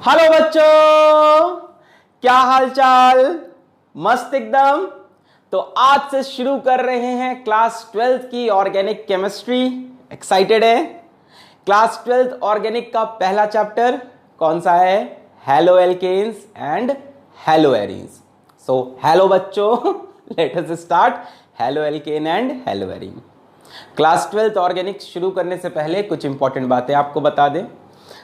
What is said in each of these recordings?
Hello बच्चों, क्या हाल चाल। मस्त एकदम। तो आज से शुरू कर रहे हैं क्लास 12th की ऑर्गेनिक केमिस्ट्री। एक्साइटेड है? क्लास 12th ऑर्गेनिक का पहला चैप्टर कौन सा है? Halo alkanes and hello arenes. So hello बच्चों, let us start halo alkane and halo arene. Class 12th organic शुरू करने से पहले कुछ इंपॉर्टेंट बातें आपको बता दें।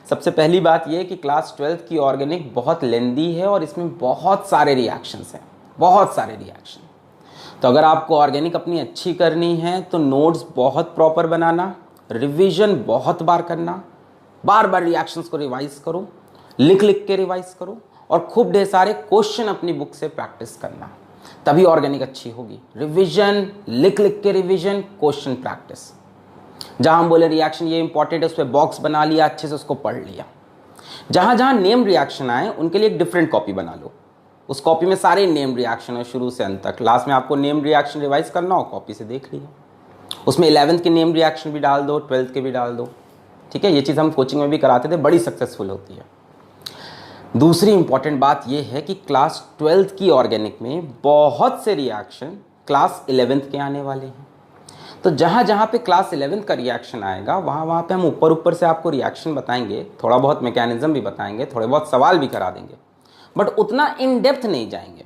सबसे पहली बात यह कि क्लास 12th की ऑर्गेनिक बहुत लेंदी है और इसमें बहुत सारे रिएक्शंस हैं, बहुत सारे रिएक्शन। तो अगर आपको ऑर्गेनिक अपनी अच्छी करनी है तो नोट्स बहुत प्रॉपर बनाना, रिवीजन बहुत बार करना, बार बार रिएक्शंस को रिवाइज करो, लिख लिख के रिवाइज करो और खूब ढेर सारे क्वेश्चन अपनी बुक से प्रैक्टिस करना, तभी ऑर्गेनिक अच्छी होगी। रिवीजन, लिख लिख के रिवीजन, क्वेश्चन प्रैक्टिस। जहां हम बोले रिएक्शन ये इंपॉर्टेंट है, उस पर बॉक्स बना लिया, अच्छे से उसको पढ़ लिया। जहां जहां नेम रिएक्शन आए उनके लिए एक डिफरेंट कॉपी बना लो। उस कॉपी में सारे नेम रिएक्शन है शुरू से अंत तक। लास्ट में आपको नेम रिएक्शन रिवाइज करना हो, कॉपी से देख लिया। उसमें 11th के नेम रिएक्शन भी डाल दो, 12th के भी डाल दो। ठीक है, ये चीज़ हम कोचिंग में भी कराते थे, बड़ी सक्सेसफुल होती है। दूसरी इंपॉर्टेंट बात यह है कि क्लास 12th की ऑर्गेनिक में बहुत से रिएक्शन क्लास 11th के आने वाले हैं। तो जहाँ जहाँ पे क्लास 11th का रिएक्शन आएगा वहाँ वहाँ पे हम ऊपर ऊपर से आपको रिएक्शन बताएंगे, थोड़ा बहुत मैकेनिज्म भी बताएंगे, थोड़े बहुत सवाल भी करा देंगे, बट उतना इन डेप्थ नहीं जाएंगे।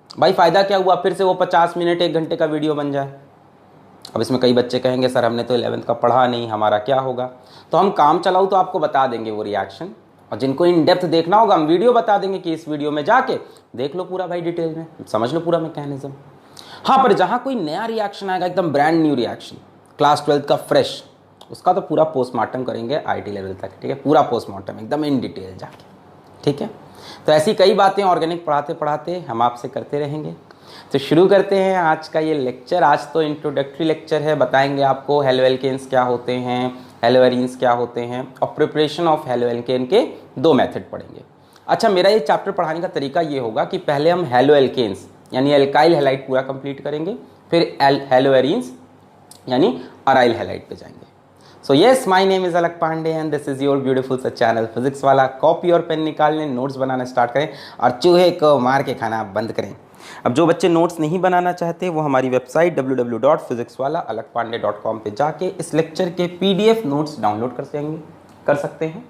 भाई फ़ायदा क्या हुआ, फिर से वो 50 मिनट 1 घंटे का वीडियो बन जाए। अब इसमें कई बच्चे कहेंगे सर हमने तो 11th का पढ़ा नहीं, हमारा क्या होगा। तो हम काम चलाओ तो आपको बता देंगे वो रिएक्शन, और जिनको इन डेप्थ देखना होगा हम वीडियो बता देंगे कि इस वीडियो में जाके देख लो पूरा भाई, डिटेल में समझ लो पूरा मैकेनिज्म। हाँ, पर जहाँ कोई नया रिएक्शन आएगा, एकदम brand new reaction, class 12th का फ्रेश, उसका तो पूरा पोस्टमार्टम करेंगे आईटी लेवल तक। ठीक है, पूरा पोस्टमार्टम एकदम इन डिटेल जाके। ठीक है, तो ऐसी कई बातें ऑर्गेनिक पढ़ाते पढ़ाते हम आपसे करते रहेंगे। तो शुरू करते हैं आज का ये लेक्चर। आज तो इंट्रोडक्टरी लेक्चर है, बताएंगे आपको हेलो एल्केन्स क्या होते हैं, हेलो एरीन्स क्या होते हैं, और प्रिपरेशन ऑफ हेलो एल्केन के 2 मेथड पढ़ेंगे। अच्छा, मेरा ये चैप्टर पढ़ाने का तरीका ये होगा कि पहले हम हेलो एल्केन्स यानी एल्काइल हैलाइड पूरा कंप्लीट करेंगे, फिर हेलो एरीन्स यानी अराइल हैलाइड पे जाएंगे। So yes, my name is Alakh Pandey and this is your beautiful सा चैनल फिजिक्स वाला। कॉपी और पेन निकाल लें, नोट्स बनाना स्टार्ट करें और चूहे को मार के खाना बंद करें। अब जो बच्चे नोट्स नहीं बनाना चाहते वो हमारी वेबसाइट www.physicswala.alakpande.com पे जाके इस लेक्चर के PDF नोट्स डाउनलोड कर सकते हैं।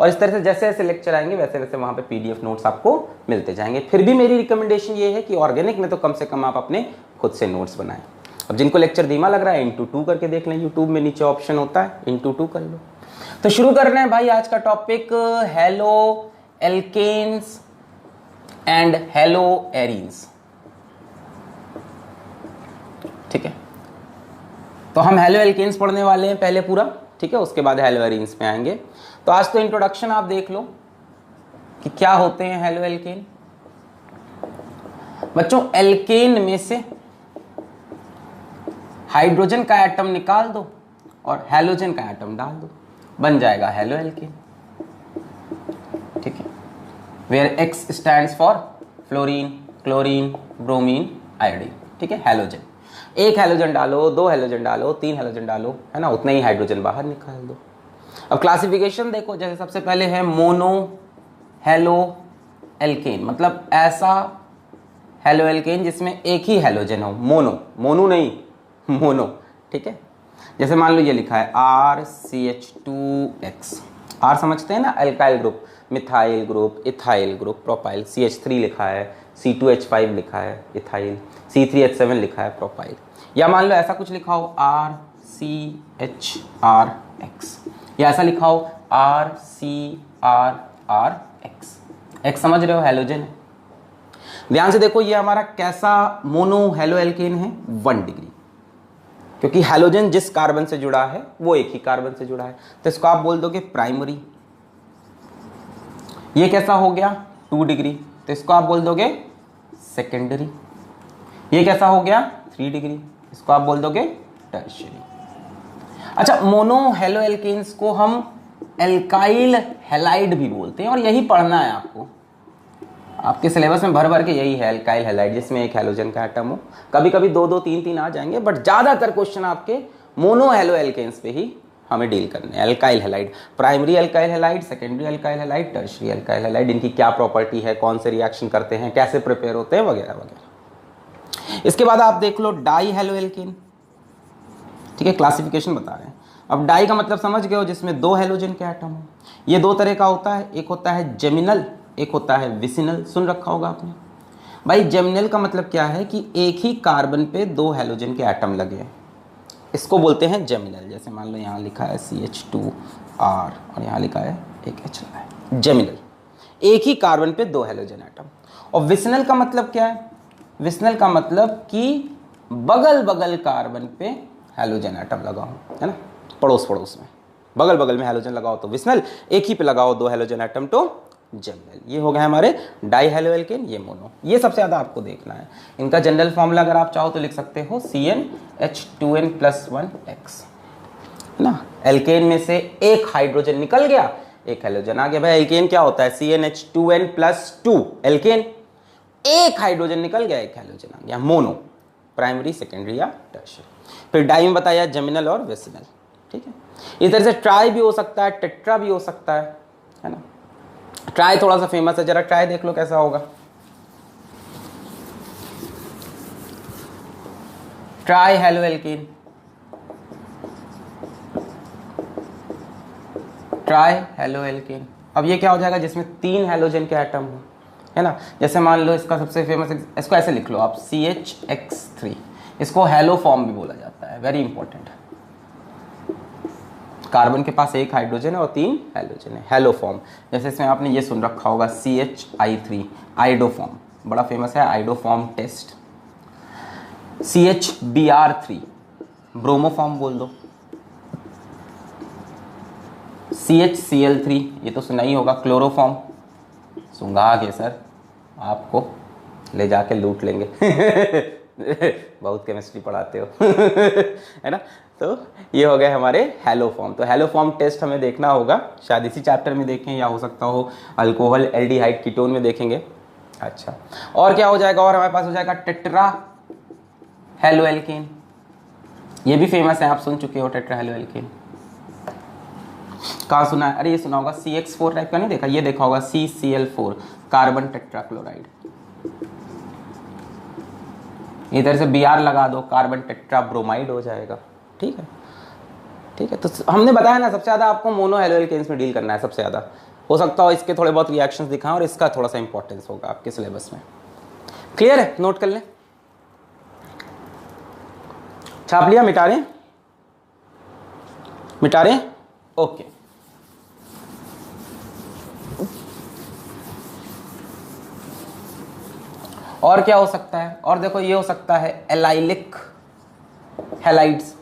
और इस तरह से जैसे जैसे लेक्चर आएंगे वैसे वैसे वहाँ पे PDF नोट्स आपको मिलते जाएंगे। फिर भी मेरी रिकमेंडेशन ये है कि ऑर्गेनिक में तो कम से कम आप अपने खुद से नोट्स बनाएं। अब जिनको लेक्चर धीमा लग रहा है इंटू 2 करके देख लें, यूट्यूब में नीचे ऑप्शन होता है, इंटू 2 कर लो। तो शुरू कर रहे हैं भाई आज का topic, halo alkanes and hello arenes. ठीक है, तो हम हेलो एल्केन्स पढ़ने वाले हैं पहले पूरा। ठीक है, उसके बाद हेलो एरीन्स में आएंगे। तो आज तो इंट्रोडक्शन आप देख लो कि क्या होते हैं हेलो एल्केन। बच्चों, एल्केन में से हाइड्रोजन का एटम निकाल दो और हेलोजन का एटम डाल दो, बन जाएगा हेलो एल्केन। ठीक है, where X stands for fluorine, chlorine, bromine, iodine. ठीक है, हेलोजन। 1 हेलोजन डालो, 2 हेलोजन डालो, 3 हेलोजन डालो, है ना, उतना ही हाइड्रोजन बाहर निकाल दो। अब क्लासिफिकेशन देखो, जैसे सबसे पहले है मोनो हेलो एल्केन, मतलब ऐसा हेलो एल्केन जिसमें एक ही हेलोजन हो। मोनो, मोनो नहीं, मोनो। ठीक है, जैसे मान लो ये लिखा है RCH2X। R समझते हैं ना, alkyl group, methyl group, ethyl group, propyl. CH3 लिखा है, C2H5 लिखा है, इथाइल, C3H7 लिखा है, प्रोपाइल। या मान लो ऐसा कुछ लिखा हो RCHRX, या ऐसा लिखा हो RCRRX। X समझ रहे हो, हेलोजन है। ध्यान से देखो, ये हमारा कैसा मोनो हेलो एल्केन है, 1 डिग्री, क्योंकि हेलोजन जिस कार्बन से जुड़ा है वो एक ही कार्बन से जुड़ा है, तो इसको आप बोल दोगे प्राइमरी। ये कैसा हो गया, 2 डिग्री, तो इसको आप बोल दोगे सेकेंडरी। ये कैसा हो गया, 3 डिग्री, इसको आप बोल दोगे टर्शियरी। अच्छा, मोनो हेलो एल्केन्स को हम एल्काइल हैलाइड भी बोलते हैं, और यही पढ़ना है आपको। आपके सिलेबस में भर भर के यही है, एल्काइल हैलाइड, जिसमें एक हेलोजन का एटम हो। कभी कभी 2 2 3 3 आ जाएंगे, बट ज्यादातर क्वेश्चन आपके मोनो हेलो एल्केन्स पे ही हमें डील करने हैं। Alkyl halide, primary alkyl halide, secondary alkyl halide, tertiary alkyl halide, इनकी क्या प्रॉपर्टी है, कौन से रिएक्शन करते हैं, कैसे प्रिपेयर होते हैं, वगैरह वगैरह। इसके बाद आप देख लो डाई हैलोएल्केन, ठीक है, क्लासिफिकेशन बता रहे हैं। अब डाई का मतलब समझ गए हो, जिसमें दो हैलोजन के एटम हो। ये दो तरह का होता है, एक होता है जेमिनल, एक होता है विसिनल। सुन रखा होगा आपने भाई। जेमिनल का मतलब क्या है कि एक ही कार्बन पे दो हैलोजन के एटम लगे हैं, इसको बोलते हैं जेमिनल। जैसे मान लो यहाँ लिखा है CH2R और यहाँ लिखा है एक H लगा है, जेमिनल, एक ही कार्बन पे दो हैलोजन एटम। और विसिनल का मतलब क्या है? विसिनल का मतलब कि बगल बगल कार्बन पे हैलोजन एटम लगा हो, है ना, पड़ोस पड़ोस में बगल बगल में हैलोजन लगाओ तो विसिनल, एक ही पे लगाओ दो हैलोजन एटम तो जेमिनल। ये हो गया हमारे डाई हैलोएल्केन, ये मोनो। ये सबसे ज्यादा आपको देखना है। इनका जनरल फॉर्मूला अगर आप चाहो तो लिख सकते हो CnH2n+1x, है ना। एल्केन में से एक हाइड्रोजन निकल गया, एक हैलोजन आ गया। भाई एल्केन क्या होता है? CnH2n+2, एल्केन, एक हाइड्रोजन निकल गया, एक हैलोजन आ गया, मोनो। प्राइमरी, सेकेंडरी या टर्शियरी। फिर डाई में बताया जेमिनल और विसिनल, ठीक है। इस तरह से ट्राई भी हो सकता है, टेट्रा भी हो सकता है ना। ट्राई थोड़ा सा फेमस है, जरा ट्राई देख लो कैसा होगा। Try haloalkane, try haloalkane. अब ये क्या हो जाएगा? जिसमें तीन हैलोजन के एटम हो, है ना। जैसे मान लो इसका सबसे फेमस, इसको ऐसे लिख लो आप, CHX3। इसको हैलो फॉर्म भी बोला जाता है, वेरी इंपॉर्टेंट। कार्बन के पास एक हाइड्रोजन है और तीन हैलोजन है, हैलो फॉर्म। जैसे इसमें आपने ये सुन रखा होगा CHI3, आइडो फॉर्म, बड़ा फेमस है iodo form test. CHBr3, bromo form बोल दो। CHCl3, ये तो सुना ही होगा, क्लोरोफॉर्म। सुंगा के सर आपको ले जाके लूट लेंगे बहुत केमिस्ट्री पढ़ाते हो है ना। तो ये हो गए हमारे हैलो फॉर्म। तो हैलो फॉर्म टेस्ट हमें देखना होगा, शायद इसी चैप्टर में देखें या हो सकता हो अल्कोहल एल्डिहाइड कीटोन में देखेंगे। अच्छा, और क्या हो जाएगा? और हमारे पास हो जाएगा टेट्रा हैलोएल्केन। ये भी फेमस है, आप सुन चुके हो टेट्रा हैलोएल्केन। कहाँ सुना है? अरे ये सुना होगा, CX4 टाइप का नहीं देखा, ये देखा होगा CCl4, कार्बन टेट्राक्लोराइड। इधर से Br लगा दो, कार्बन टेट्रा ब्रोमाइड हो जाएगा, ठीक है। ठीक है, तो हमने बताया ना सबसे ज्यादा आपको मोनो हैलोएल्केन्स में डील करना है सबसे ज्यादा। हो सकता हो इसके थोड़े बहुत रिएक्शंस दिखाएं और इसका थोड़ा सा इंपॉर्टेंस होगा आपके सिलेबस में। क्लियर है? नोट कर लें। छाप लिया? मिटा रहे? मिटा रहे? ओके। और क्या हो सकता है? और देखो ये हो सकता है एलाइलिक हैलाइड्स।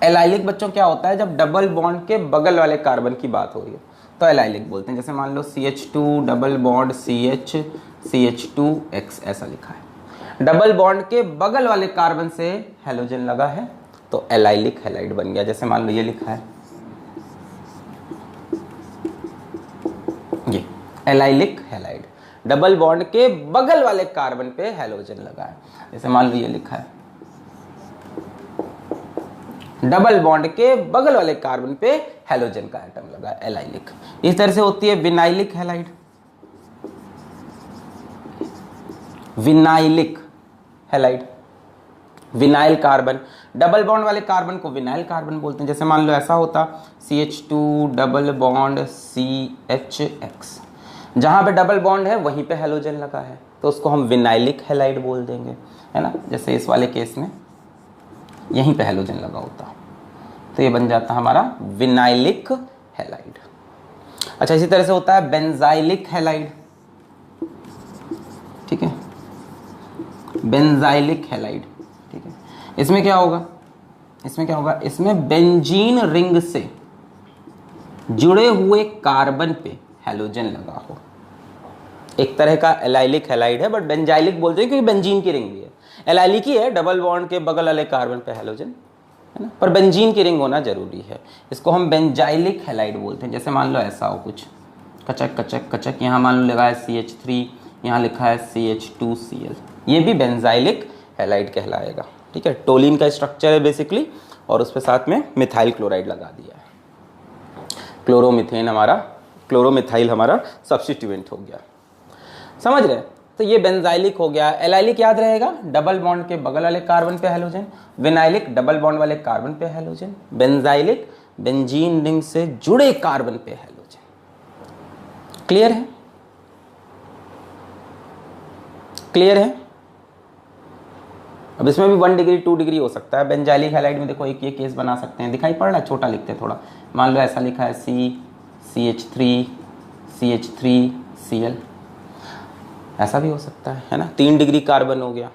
एलाइलिक बच्चों क्या होता है? जब डबल बॉन्ड के बगल वाले कार्बन की बात हो रही है तो एलाइलिक बोलते हैं। जैसे मान लो CH2 double bond CH CH2X ऐसा लिखा है, डबल बॉन्ड के बगल वाले कार्बन से हैलोजन लगा है तो एलाइलिक हैलाइड बन गया। जैसे मान लो ये लिखा है, ये एलाइलिक हैलाइड, डबल बॉन्ड के बगल वाले कार्बन पे हैलोजन लगा है। जैसे मान लो ये लिखा है, डबल बॉन्ड के बगल वाले कार्बन पे हैलोजन का एटम लगा है, एलाइलिक। इस तरह से होती है vinylic halide. Vinylic halide, vinyl carbon, double bond वाले कार्बन को विनाइल कार्बन बोलते हैं। जैसे मान लो ऐसा होता CH2 डबल बॉन्ड CHX, जहां पे डबल बॉन्ड है वहीं पे हैलोजन लगा है तो उसको हम विनाइलिक हैलाइड बोल देंगे, है ना। जैसे इस वाले केस में यहीं पे हैलोजन लगा होता तो ये बन जाता हमारा विनाइलिक हैलाइड। अच्छा, इसी तरह से होता है बेंजाइलिक हैलाइड, ठीक है, बेंजाइलिक हैलाइड, ठीक है। इसमें क्या होगा? इसमें क्या होगा? इसमें बेंजीन रिंग से जुड़े हुए कार्बन पे हैलोजन लगा हो। एक तरह का एलाइलिक हैलाइड है बट बेंजाइलिक बोलते हैं क्योंकि बेंजीन की रिंग भी है। एलाइलिक ही है, डबल बॉन्ड के बगल वाले कार्बन पे हैलोजन, है ना, पर बेंजीन की रिंग होना जरूरी है। इसको हम बेंजाइलिक हैलाइड बोलते हैं। जैसे मान लो ऐसा हो कुछ, कचक कचक कचक, यहाँ मान लो लगा है CH3, यहाँ लिखा है CH2Cl, ये भी बेंजाइलिक हैलाइड कहलाएगा, ठीक है। टोलिन का स्ट्रक्चर है बेसिकली और उस पर साथ में मिथाइल क्लोराइड लगा दिया है। क्लोरोमिथेन हमारा, क्लोरोमिथाइल हमारा सब्स्टिट्यूएंट हो गया। समझ रहे? तो ये बेंजाइलिक हो गया। एलाइलिक याद रहेगा, डबल बॉन्ड के बगल वाले कार्बन पे हैलोजन। विनाइलिक डबल बॉन्ड वाले कार्बन पे हैलोजन। बेंजाइलिक बेंजीन रिंग से जुड़े कार्बन पे हैलोजन। क्लियर है? क्लियर है? अब इसमें भी 1 डिग्री 2 डिग्री हो सकता है। बेंजाइलिक हैलाइड में देखो एक ये केस बना सकते हैं, दिखाई पड़ रहा है, छोटा लिखते हैं थोड़ा। मान लो ऐसा लिखा है CH3 CH3Cl, ऐसा भी हो सकता है ना। 3 डिग्री कार्बन हो गया,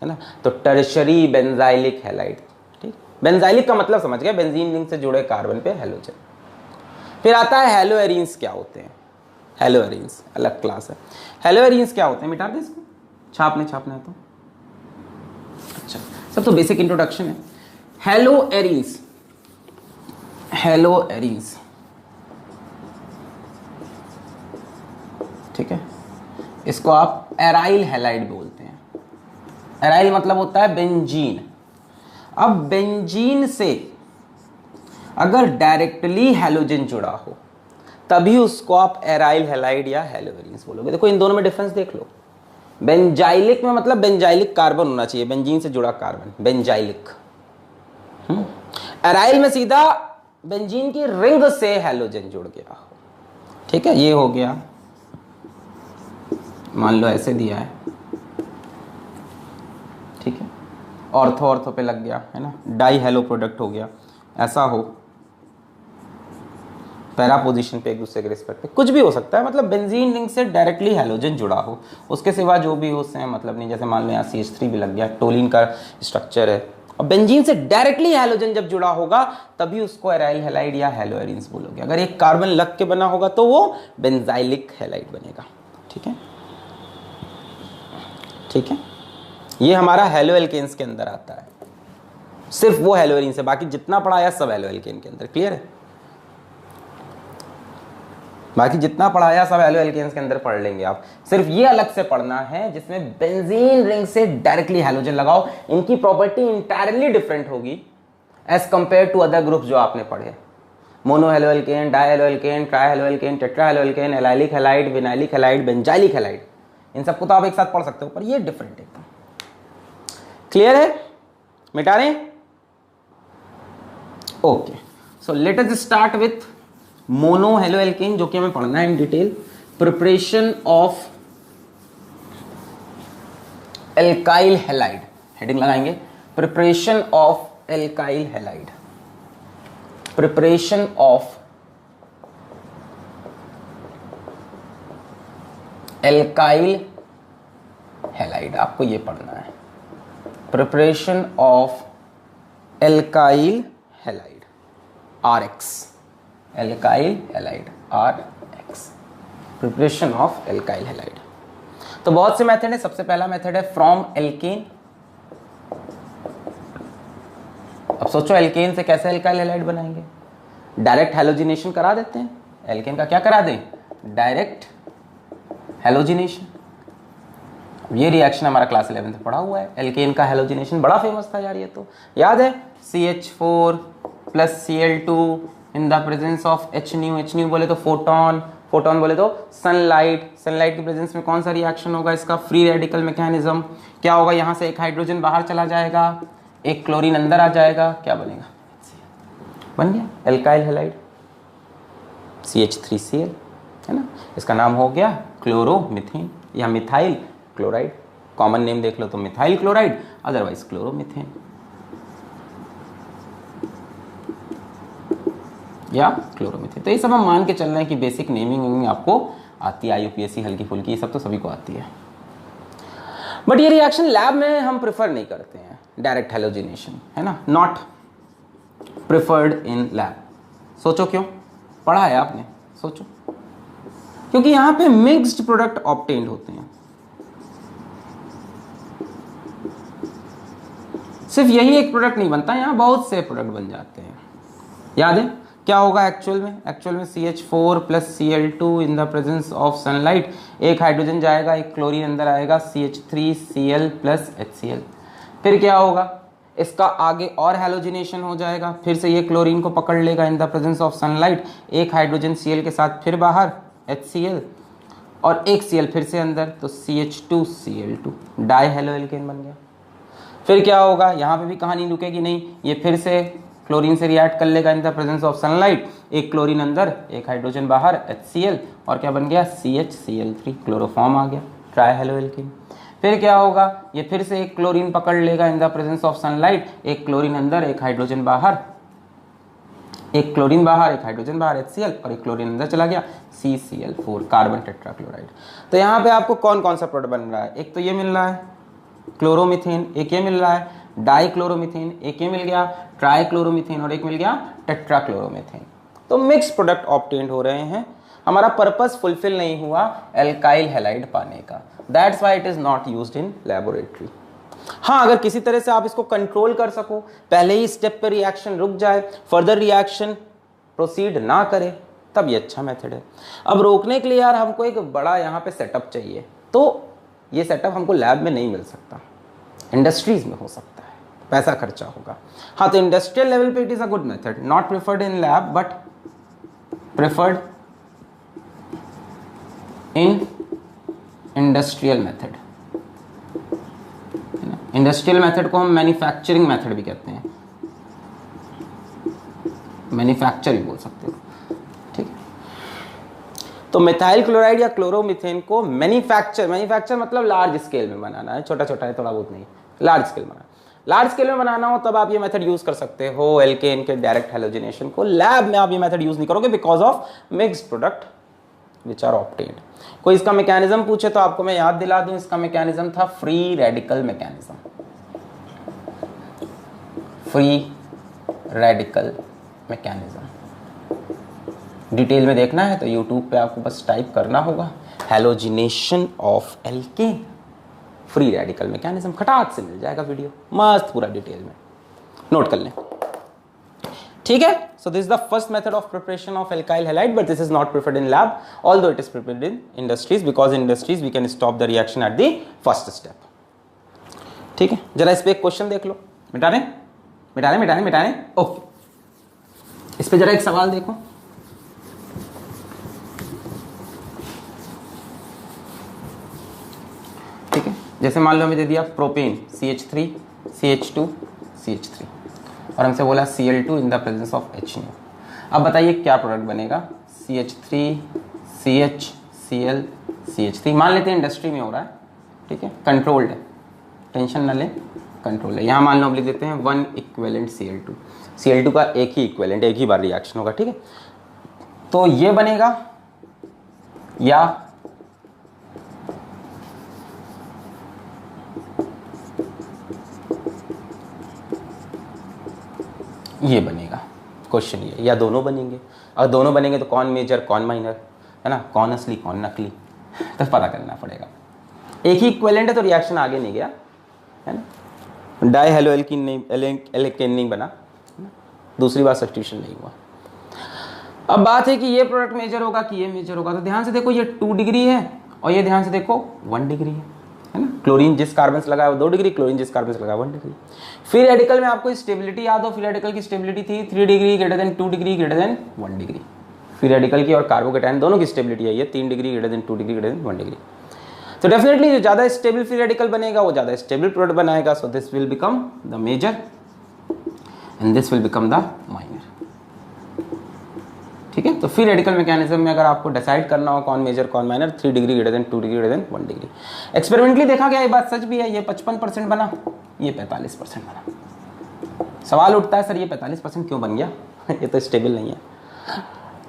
है ना। तो टर्शरी बेंजाइलिक हैलाइड, ठीक। बेंजाइलिक का मतलब समझ गए, बेंजीन रिंग से जुड़े कार्बन पे हैलोजन। फिर आता है हैलोएरीन्स। क्या होते हैं हैलोएरीन्स? अलग क्लास है। हैलोएरीन्स क्या होते हैं? मिटा दे इसको, छापना है तो। अच्छा, सब तो बेसिक इंट्रोडक्शन है। हैलोएरीन्स, हैलोएरीन्स, ठीक है। इसको आप एराइल हैलाइड बोलते हैं। एराइल मतलब होता है बेंजीन। अब बेंजीन से अगर डायरेक्टली हैलोजन जुड़ा हो तभी उसको आप एराइल हैलाइड या हैलोएरीन्स बोलोगे। देखो इन दोनों में डिफरेंस देख लो। बेंजाइलिक में मतलब बेंजाइलिक कार्बन होना चाहिए, बेंजीन से जुड़ा कार्बन, बेंजाइलिक। एराइल में सीधा बेंजीन की रिंग से हैलोजन जुड़ गया हो, ठीक है। ये हो गया, मान लो ऐसे दिया है, ठीक है। ऑर्थो ऑर्थो पे लग गया, है ना। डाई हेलो प्रोडक्ट हो गया, ऐसा हो। पैरा पोजीशन पे एक दूसरे के रिस्पेक्ट पे कुछ भी हो सकता है, मतलब बेंजीन रिंग से डायरेक्टली हैलोजन जुड़ा हो। उसके सिवा जो भी हो उससे मतलब नहीं। जैसे मान लो यहाँ CH3 भी लग गया, टोलिन का स्ट्रक्चर है, और बेंजीन से डायरेक्टली हैलोजन जब जुड़ा होगा तभी उसको एराइल हैलाइड या हैलोएरीन्स बोलोगे। अगर एक कार्बन लग के बना होगा तो वो बेंजाइलिक हैलाइड बनेगा, ठीक है। ठीक है, ये हमारा हेलो एल्केन्स के अंदर आता है। सिर्फ वो हेलोएरीन से, बाकी जितना पढ़ाया सब हेलो एल्केन के अंदर। क्लियर है? बाकी जितना पढ़ाया सब हेलो एल्केन्स के अंदर पढ़ लेंगे आप। सिर्फ ये अलग से पढ़ना है जिसमें बेंजीन रिंग से डायरेक्टली हैलोजन लगाओ। इनकी प्रॉपर्टी इंटायरली डिफरेंट होगी as compare to other groups जो आपने पढ़े। Mono halo alkane, di halo alkane, tri halo alkane, tetra halo alkane, allylic halide, vinylic halide, benzylic halide, इन सबको तो आप एक साथ पढ़ सकते हो, पर ये डिफरेंट एकदम। क्लियर है? मिटा रहे? Okay, so let us start with mono halo alkane, जो कि हमें पढ़ना है in detail. Preparation of alkyl halide, heading लगाएंगे preparation of alkyl halide. Preparation of alkyl halide, आपको ये पढ़ना है। Preparation of alkyl halide, RX, alkyl halide RX, preparation of alkyl halide. तो बहुत से मेथड है। सबसे पहला मेथड है फ्रॉम एल्केन। अब सोचो एल्केन से कैसे एल्काइल हैलाइड बनाएंगे? डायरेक्ट हैलोजिनेशन करा देते हैं। एल्केन का क्या करा दें? Direct halogenation. ये रिएक्शन हमारा क्लास 11 में पढ़ा हुआ है। एल्केन का हैलोजिनेशन बड़ा फेमस था यार, ये तो याद है। CH4 + Cl2 in the presence of Hν। Hν बोले तो फोटोन, फोटोन बोले तो सनलाइट। सनलाइट की प्रेजेंस में कौन सा रिएक्शन होगा इसका? Free radical mechanism. क्या होगा? यहाँ से एक हाइड्रोजन बाहर चला जाएगा, एक क्लोरीन अंदर आ जाएगा, क्या बनेगा? बन गया एल्काइल हैलाइड, CH3Cl, है ना। इसका नाम हो गया क्लोरोमीथेन या मिथाइल क्लोराइड। कॉमन नेम देख लो तो मिथाइल क्लोराइड, अदरवाइज क्लोरोमीथेन या क्लोरोमीथेन। तो ये सब हम मान के चल रहे हैं कि बेसिक नेमिंग आपको आती है। IUPAC हल्की फुल्की, ये सब तो सभी को आती है। बट ये रिएक्शन लैब में हम प्रेफर नहीं करते हैं, डायरेक्ट हैलोजिनेशन, है ना, नॉट प्रेफर्ड इन लैब। सोचो क्यों? पढ़ा है आपने, सोचो। क्योंकि यहाँ पे मिक्स्ड प्रोडक्ट ऑब्टेन्ड होते हैं। सिर्फ यही एक प्रोडक्ट नहीं बनता, यहाँ बहुत से प्रोडक्ट बन जाते हैं। याद है क्या होगा एक्चुअल में? एक्चुअल में CH4 + Cl2 in the presence of sunlight, एक हाइड्रोजन जाएगा, एक क्लोरीन अंदर आएगा, CH3Cl + HCl। फिर क्या होगा? इसका आगे और हैलोजिनेशन हो जाएगा, फिर से ये क्लोरीन को पकड़ लेगा इन द प्रेजेंस ऑफ सनलाइट, एक हाइड्रोजन Cl के साथ फिर बाहर HCl और एक Cl फिर से अंदर, तो CH2Cl2 डाई हेलो एल्केन बन गया। फिर क्या होगा, यहाँ पे भी कहानी रुकेगी नहीं, ये फिर से क्लोरीन से रिएक्ट कर लेगा इन द प्रेजेंस ऑफ सनलाइट, एक क्लोरीन अंदर एक हाइड्रोजन बाहर HCl और क्या बन गया CHCl3, क्लोरोफॉर्म आ गया, ट्राई हेलो एल्केन। फिर क्या होगा, ये फिर से एक क्लोरीन पकड़ लेगा इन द प्रेजेंस ऑफ सनलाइट, एक क्लोरीन अंदर एक हाइड्रोजन बाहर, एक क्लोरीन बाहर एक हाइड्रोजन बाहर HCl और एक क्लोरीन अंदर चला गया CCl4, कार्बन टेट्राक्लोराइड। तो यहाँ पे आपको कौन कौन सा प्रोडक्ट बन रहा है, एक तो ये मिल रहा है क्लोरोमीथेन, एक ये मिल रहा है डाइक्लोरोमीथेन, एक ये मिल गया ट्राइक्लोरोमीथेन और एक मिल गया टेट्राक्लोरोमीथेन। तो मिक्स प्रोडक्ट ऑब्टेन्ड हो रहे हैं। हमारा पर्पस फुलफिल नहीं हुआ एल्काइल हैलाइड पाने का, that's why it is not used in laboratory. हाँ, अगर किसी तरह से आप इसको कंट्रोल कर सको, पहले ही स्टेप पे रिएक्शन रुक जाए, फर्दर रिएक्शन प्रोसीड ना करे, तब ये अच्छा मेथड है। अब रोकने के लिए यार हमको एक बड़ा यहाँ पे सेटअप चाहिए, तो ये सेटअप हमको लैब में नहीं मिल सकता, इंडस्ट्रीज में हो सकता है, पैसा खर्चा होगा। हाँ, तो इंडस्ट्रियल लेवल पे it is a good method, not preferred in lab but preferred in industrial method. Industrial method को हम मैन्युफैक्चरिंग मेथड भी कहते हैं, मैन्युफैक्चर भी बोल सकते हो, ठीक है। तो मिथाइल क्लोराइड या क्लोरोमीथेन को मैन्युफैक्चर मतलब लार्ज स्केल में बनाना है, छोटा छोटा है, थोड़ा बहुत नहीं, लार्ज स्केल बनाना। लार्ज स्केल में बनाना हो तब आप ये मेथड यूज कर सकते हो, एल्केन के डायरेक्ट हैलोजिनेशन को। लैब में आप ये मेथड यूज नहीं करोगे because of mixed product which are obtained. कोई इसका मैकेनिज्म पूछे तो आपको मैं याद दिला दूं, इसका मैकेनिज्म था free radical mechanism. Free radical mechanism detail में देखना है तो यूट्यूब पे आपको बस टाइप करना होगा halogenation of alkane free radical mechanism, खटाक से मिल जाएगा वीडियो, मस्त पूरा डिटेल में, नोट कर लें, ठीक है। So this is the first method of preparation of alkyl halide, but this is not preferred in lab, although it is prepared in industries, because in industries we can stop the reaction at the first step. ठीक है, जरा इस पे एक question देख लो, मिटाने okay. इस पे जरा एक सवाल देखो, ठीक है। जैसे मान लो हमें दे दिया प्रोपेन CH3 CH2 CH3 और हमसे बोला Cl2 in the presence of HNO। अब बताइए क्या प्रोडक्ट बनेगा, CH3 CH Cl CH3। मान लेते हैं इंडस्ट्री में हो रहा है, ठीक है, कंट्रोल्ड है, टेंशन ना ले, कंट्रोल है। यहाँ मान लो हम लिख देते हैं 1 इक्विवेलेंट Cl2 का एक ही इक्विवेलेंट, एक ही बार रिएक्शन होगा, ठीक है। तो ये बनेगा या ये बनेगा, क्वेश्चन ये, या दोनों बनेंगे। अगर दोनों बनेंगे तो कौन मेजर कौन माइनर, है ना, कौन असली कौन नकली, तो पता करना पड़ेगा। एक ही इक्विवेलेंट है तो रिएक्शन आगे नहीं गया, है ना, डाई हेलो एल्केन नहीं बना, है ना, दूसरी बार सब्स्टिट्यूशन नहीं हुआ। अब बात है कि ये प्रोडक्ट मेजर होगा कि ये मेजर होगा, तो ध्यान से देखो ये 2 डिग्री है और ये ध्यान से देखो 1 डिग्री है ना। क्लोरीन जिस कार्बन से लगा है वो 2 डिग्री, क्लोरीन जिस कार्बन से लगा 1 डिग्री। फ्री रेडिकल में आपको स्टेबिलिटी याद हो, फ्री रेडिकल की स्टेबिलिटी थी 3 degree greater than 2 degree greater than 1 degree. Free radical की और कार्बोकेटायन दोनों की स्टेबिलिटी है ये 3 degree greater than 2 degree greater than 1 degree. तो डेफिनेटली जो ज्यादा स्टेबल फ्री रेडिकल बनेगा वो ज्यादा स्टेबल प्रोडक्ट बनाएगा, so this will become the major and this will become the minor, ठीक है। तो फ्री रेडिकल मैकेनिज्म में अगर आपको डिसाइड करना हो कौन मेजर कौन minor, 3 degree greater than 2 degree greater than 1 degree. Experimentally देखा गया, ये बात सच भी है, ये 55% बना, ये 45% बना। सवाल उठता है सर ये 45% क्यों बन गया ये तो स्टेबल नहीं है।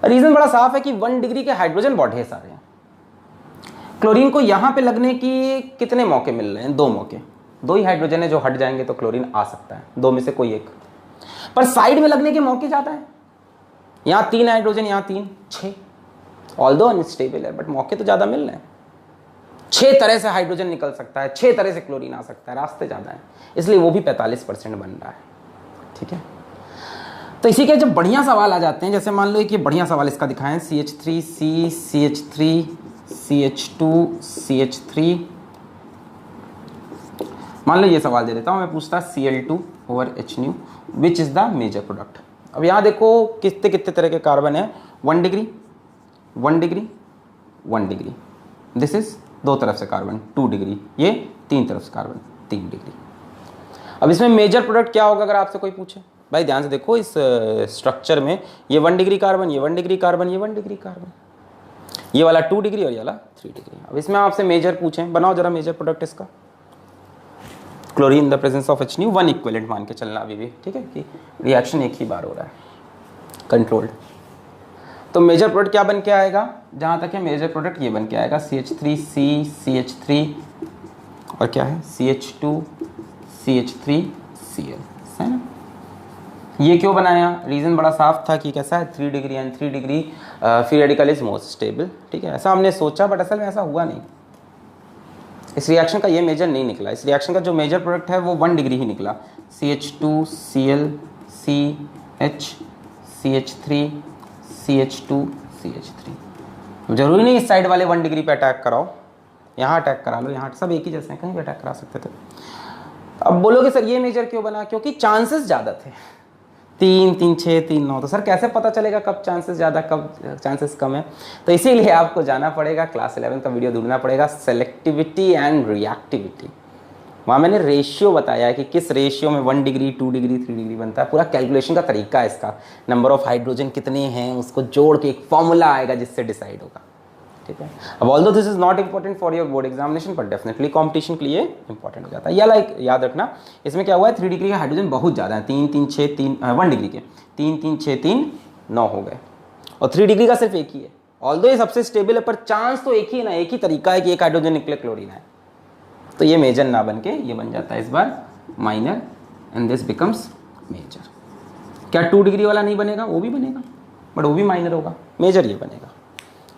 रीजन बड़ा साफ है कि 1 डिग्री के हाइड्रोजन बहुत ढेर सारे हैं। क्लोरीन को यहां पे लगने की कितने मौके मिल रहे हैं, 2 मौके, 2 ही हाइड्रोजन है जो हट जाएंगे तो क्लोरीन आ सकता है, 2 में से कोई एक। पर साइड में लगने के मौके ज्यादा है, यहाँ 3 हाइड्रोजन, यहाँ 3, 6, ऑल्दो अनस्टेबल है बट मौके तो ज्यादा मिल रहे हैं। 6 तरह से हाइड्रोजन निकल सकता है, 6 तरह से क्लोरीन आ सकता है, रास्ते ज्यादा हैं, इसलिए वो भी 45% बन रहा है, ठीक है। तो इसी के जब बढ़िया सवाल आ जाते हैं, जैसे मान लो कि बढ़िया सवाल इसका दिखाएं, CH3C CH3 CH2 CH3, मान लो ये सवाल दे देता हूँ मैं, पूछता Cl2 over H which is the major product. अब यहाँ देखो कितने कितने तरह के कार्बन है, 1 degree 1 degree 1 degree, this is दो तरफ से कार्बन 2 डिग्री, ये 3 तरफ से कार्बन 3 डिग्री। अब इसमें मेजर प्रोडक्ट क्या होगा अगर आपसे कोई पूछे? भाई ध्यान से देखो इस स्ट्रक्चर में ये 1 डिग्री कार्बन, ये 1 डिग्री कार्बन, ये 1 डिग्री कार्बन, ये वाला 2 डिग्री और ये वाला 3 डिग्री। अब इसमें आपसे मेजर पूछें, बनाओ जरा मेजर प्रोडक्ट इसका। Chlorine in the presence of H 1 equivalent मान के चलना अभी भी, ठीक है, कि रिएक्शन एक ही बार हो रहा है, कंट्रोल्ड। तो मेजर प्रोडक्ट क्या बन के आएगा? जहाँ तक है मेजर प्रोडक्ट ये बन के आएगा CH3C CH3 और क्या है CH2 CH3Cl, है ना। ये क्यों बनाया? रीज़न बड़ा साफ था कि कैसा है 3 degree and 3 degree free radical is most stable, ठीक है, ऐसा हमने सोचा बट असल में ऐसा हुआ नहीं। इस रिएक्शन का ये मेजर नहीं निकला, इस रिएक्शन का जो मेजर प्रोडक्ट है वो 1 डिग्री ही निकला, CH2Cl CH CH3 CH2 CH3। जरूरी नहीं इस साइड वाले 1 डिग्री पे अटैक कराओ, यहाँ अटैक करा लो, यहाँ सब एक ही जैसे हैं, कहीं भी अटैक करा सकते थे। अब बोलोगे सर ये मेजर क्यों बना? क्योंकि चांसेस ज़्यादा थे, 3 3 6 3 9, तो सर कैसे पता चलेगा कब चांसेस ज़्यादा कब चांसेस कम है? तो इसीलिए आपको जाना पड़ेगा, क्लास 11 का वीडियो ढूंढना पड़ेगा, सेलेक्टिविटी एंड रिएक्टिविटी। वहाँ मैंने रेशियो बताया है कि किस रेशियो में 1 डिग्री 2 डिग्री 3 डिग्री बनता है, पूरा कैलकुलेशन का तरीका है इसका, नंबर ऑफ हाइड्रोजन कितने हैं उसको जोड़ के एक फॉर्मूला आएगा जिससे डिसाइड होगा, ठीक है। अब although this is not important for your board examination but definitely competition के लिए इंपॉर्टेंट हो जाता है। या लाइक याद रखना इसमें क्या हुआ है, 3 डिग्री के हाइड्रोजन बहुत ज़्यादा है, 3 3 6 3 1 डिग्री के 3 3 6 3 9 हो गए, और 3 डिग्री का सिर्फ एक ही है। ऑल्दो ये सबसे स्टेबल है पर चांस तो एक ही है ना, एक ही तरीका है कि एक हाइड्रोजन निकले क्लोरीन है, तो ये मेजर ना बन के ये बन जाता है इस बार minor and this becomes major. क्या 2 डिग्री वाला नहीं बनेगा? वो भी बनेगा बट वो भी माइनर होगा, मेजर ये बनेगा,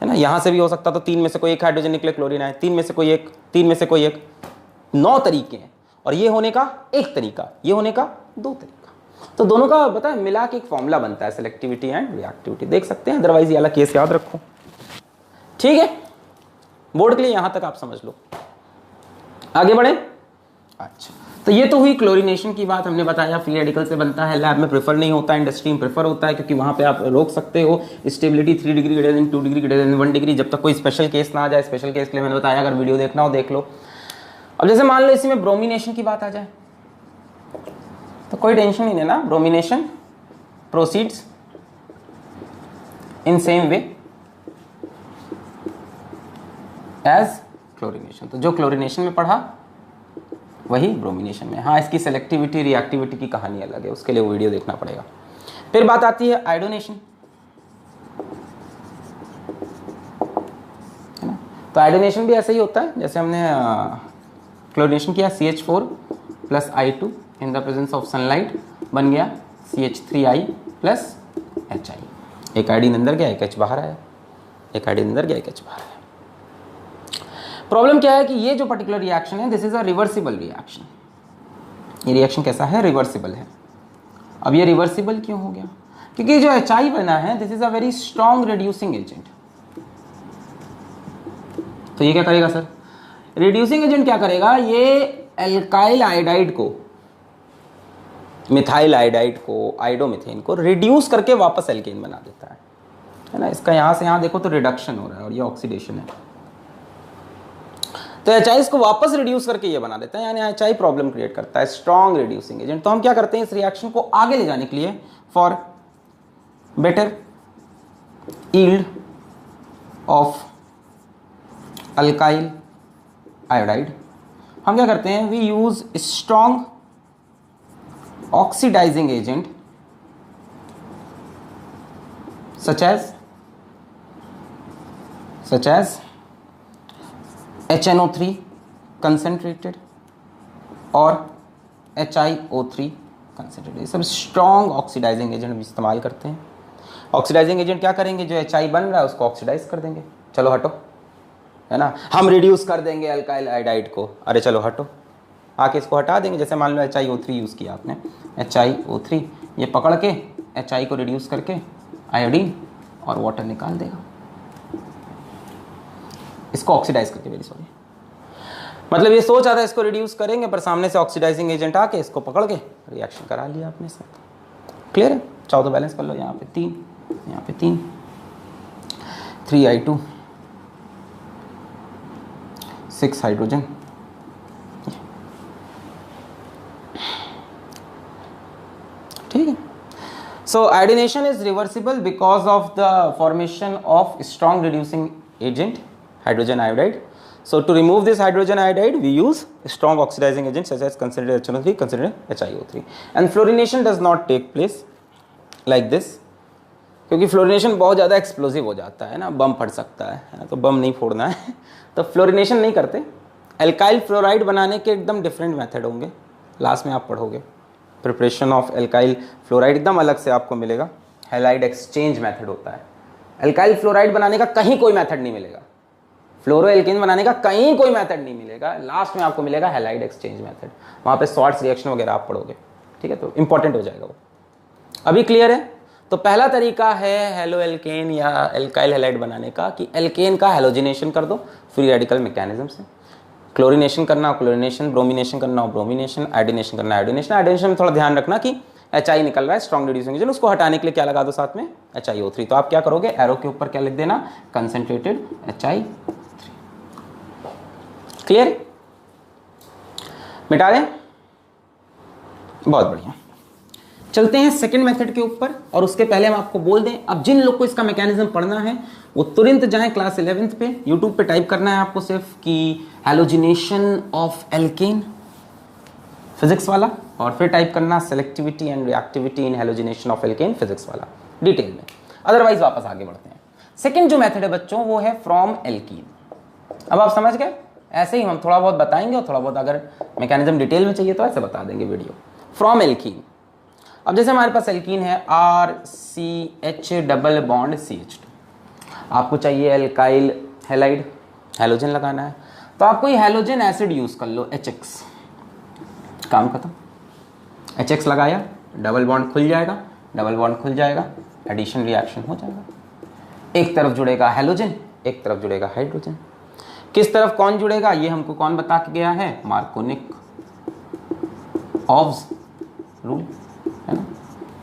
है ना। यहाँ से भी हो सकता तो 3 में से कोई एक हाइड्रोजन निकले क्लोरीन आए, 3 में से कोई एक, 3 में से कोई एक, 9 तरीके हैं, और ये होने का एक तरीका, ये होने का 2 तरीका, तो दोनों का पता है मिला के एक फॉर्मूला बनता है सेलेक्टिविटी एंड रिएक्टिविटी, देख सकते हैं, अदरवाइज ये वाला केस याद रखो, ठीक है। बोर्ड के लिए यहाँ तक आप समझ लो, आगे बढ़े। अच्छा, तो ये तो हुई क्लोरीनेशन की बात, हमने बताया फ्री रेडिकल से बनता है, लैब में प्रेफर नहीं होता, इंडस्ट्री में प्रेफर होता है, क्योंकि वहाँ पे आप रोक सकते हो stability 3 degree greater than 2 degree greater than 1 degree, जब तक कोई स्पेशल केस ना आ जाए। स्पेशल केस के लिए मैंने बताया, अगर वीडियो देखना हो देख लो। अब जैसे मान लो इसी में ब्रोमिनेशन की बात आ जाए तो कोई टेंशन नहीं लेना, bromination proceeds in same way as chlorination. तो जो क्लोरीनेशन में पढ़ा वही ब्रोमिनेशन में। हाँ, इसकी सेलेक्टिविटी रिएक्टिविटी की कहानी अलग है, उसके लिए वो वीडियो देखना पड़ेगा। फिर बात आती है आयोडोनेशन, है ना। तो आयोडोनेशन भी ऐसे ही होता है जैसे हमने क्लोरीनेशन किया, CH4 plus I2 in the presence of sunlight बन गया CH3I प्लस HI। एक आयोडीन अंदर गया, एक H बाहर आया, एक आयोडीन अंदर गया, एक H बाहर आया। प्रॉब्लम क्या है कि ये जो पर्टिकुलर रिएक्शन है this is a reversible reaction. ये रिएक्शन कैसा है? रिवर्सिबल है। अब ये रिवर्सिबल क्यों हो गया? क्योंकि जो HI बना है this is a very strong reducing agent. तो ये क्या करेगा सर? रिड्यूसिंग एजेंट क्या करेगा? ये एल्काइल आयोडाइड को, मिथाइल आयोडाइड को, आयोडोमिथेन को रिड्यूस करके वापस एल्केन बना देता है ना। इसका यहां से यहां देखो तो रिडक्शन हो रहा है और ये ऑक्सीडेशन है, तो HI को वापस रिड्यूस करके ये बना देता है, यानी HI प्रॉब्लम क्रिएट करता है, स्ट्रॉन्ग रिड्यूसिंग एजेंट। तो हम क्या करते हैं इस रिएक्शन को आगे ले जाने के लिए, for better yield of alkyl iodide, हम क्या करते हैं, we use strong oxidising agent such as HNO3 concentrated और HiO3 concentrated। ये सब स्ट्रॉन्ग ऑक्सीडाइजिंग एजेंट इस्तेमाल करते हैं। ऑक्सीडाइजिंग एजेंट क्या करेंगे? जो HI बन रहा है उसको ऑक्सीडाइज कर देंगे, चलो हटो, है ना। हम रिड्यूस कर देंगे अल्काइल आयोडाइड को, अरे चलो हटो, आके इसको हटा देंगे। जैसे मान लो HiO3 यूज़ किया आपने, HiO3 ये पकड़ के HI को रिड्यूस करके आयोडीन और वाटर निकाल देगा, इसको ऑक्सीडाइज करके, वेरी सॉरी। मतलब ये सोच आता है इसको रिड्यूस करेंगे, पर सामने से ऑक्सीडाइजिंग एजेंट आके इसको पकड़ के रिएक्शन करा लिया आपने साथ। क्लियर है? चाहो तो बैलेंस कर लो, यहाँ पे 3, यहाँ पे 3, 3I2, 6 हाइड्रोजन। ठीक है। So iodination is reversible because of the formation of strong reducing agent hydrogen iodide. So to remove this hydrogen iodide, we use strong oxidizing agents such as considered HNO3, considered HiO3. And fluorination does not take place like this, क्योंकि fluorination बहुत ज़्यादा explosive हो जाता है ना, बम फट सकता है, तो बम नहीं फोड़ना है तो फ्लोरिनेशन नहीं करते. एल्काइल फ्लोराइड बनाने के एकदम डिफरेंट मेथड होंगे, लास्ट में आप पढ़ोगे. प्रिपरेशन ऑफ एल्काइल फ्लोराइड एकदम अलग से आपको मिलेगा. हैलाइड एक्सचेंज मेथड होता है. एल्काइल फ्लोराइड बनाने का कहीं कोई मेथड नहीं मिलेगा, फ्लोरो एल्कीन बनाने का कहीं कोई मेथड नहीं मिलेगा. लास्ट में आपको मिलेगा हैलाइड एक्सचेंज मेथड, वहाँ पे शॉर्ट्स रिएक्शन वगैरह आप पढ़ोगे. ठीक है, तो इंपॉर्टेंट हो जाएगा वो. अभी क्लियर है? तो पहला तरीका है हेलो एल्केन या एल्काइल हैलाइड बनाने का कि एल्केन का हेलोजिनेशन कर दो फ्री रेडिकल मैकेनिज्म से. क्लोरिनेशन करना हो क्लोरिनेशन, ब्रोमिनेशन करना हो ब्रोमिनेशन, आयोडीनेशन करना आयोडीनेशन. आयोडीनेशन में थोड़ा ध्यान रखना कि HI निकल रहा है स्ट्रॉन्ग रिड्यूसिंग एजेंट, उसको हटाने के लिए क्या लगा दो साथ में HiO3. तो आप क्या करोगे, एरो के ऊपर क्या लिख देना, कंसंट्रेटेड HI. क्लियर? मिटा दें? बहुत बढ़िया. चलते हैं सेकंड मेथड के ऊपर, और उसके पहले हम आपको बोल दें, अब जिन लोग को इसका मैकेनिज्म पढ़ना है वो तुरंत जाएं क्लास 11th पे. यूट्यूब पे टाइप करना है आपको सिर्फ कि हैलोजिनेशन ऑफ एल्केन, फिजिक्स वाला, और फिर टाइप करना selectivity and reactivity in halogenation of alkene, physics वाला डिटेल में. अदरवाइज वापस आगे बढ़ते हैं. सेकंड जो मेथड है बच्चों वो है फ्रॉम एल्कीन. अब आप समझ गए? ऐसे ही हम थोड़ा बहुत बताएंगे और थोड़ा बहुत अगर मैकेनिज्म डिटेल में चाहिए तो ऐसे बता देंगे वीडियो. From alkene. अब जैसे हमारे पास एल्कीन है RCH डबल बॉन्ड CH2, आपको चाहिए एल्काइल हैलाइड, हैलोजन लगाना है, तो आप कोई हैलोजन एसिड यूज कर लो, HX, काम खत्म. HX लगाया, डबल बॉन्ड खुल जाएगा, डबल बॉन्ड खुल जाएगा, एडिशन रिएक्शन हो जाएगा. एक तरफ जुड़ेगा हैलोजन, एक तरफ जुड़ेगा हाइड्रोजन. किस तरफ कौन जुड़ेगा ये हमको कौन बता के गया है, मार्कोनिक ऑव्स रूल है ना.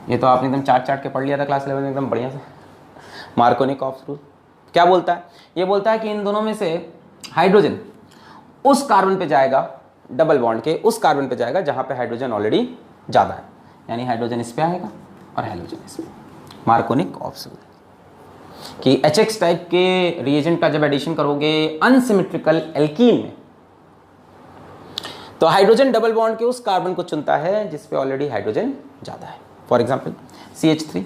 ये तो आपने एकदम चार्ट के पढ़ लिया था क्लास 11 में एकदम बढ़िया से. मार्कोनिक ऑव्स रूल क्या बोलता है, ये बोलता है कि इन दोनों में से हाइड्रोजन उस कार्बन पे जाएगा, डबल बॉन्ड के उस कार्बन पे जाएगा जहां पे हाइड्रोजन ऑलरेडी ज़्यादा है, यानी हाइड्रोजन इस पे आएगा और हाइड्रोजन इस पे. मार्कोनिक ऑव्स रूल कि HX टाइप के रिएजेंट का जब एडिशन करोगे अनसिमेट्रिकल एल्कीन में, तो हाइड्रोजन डबल बॉन्ड के उस कार्बन को चुनता है जिस पे ऑलरेडी हाइड्रोजन ज़्यादा है. For example CH3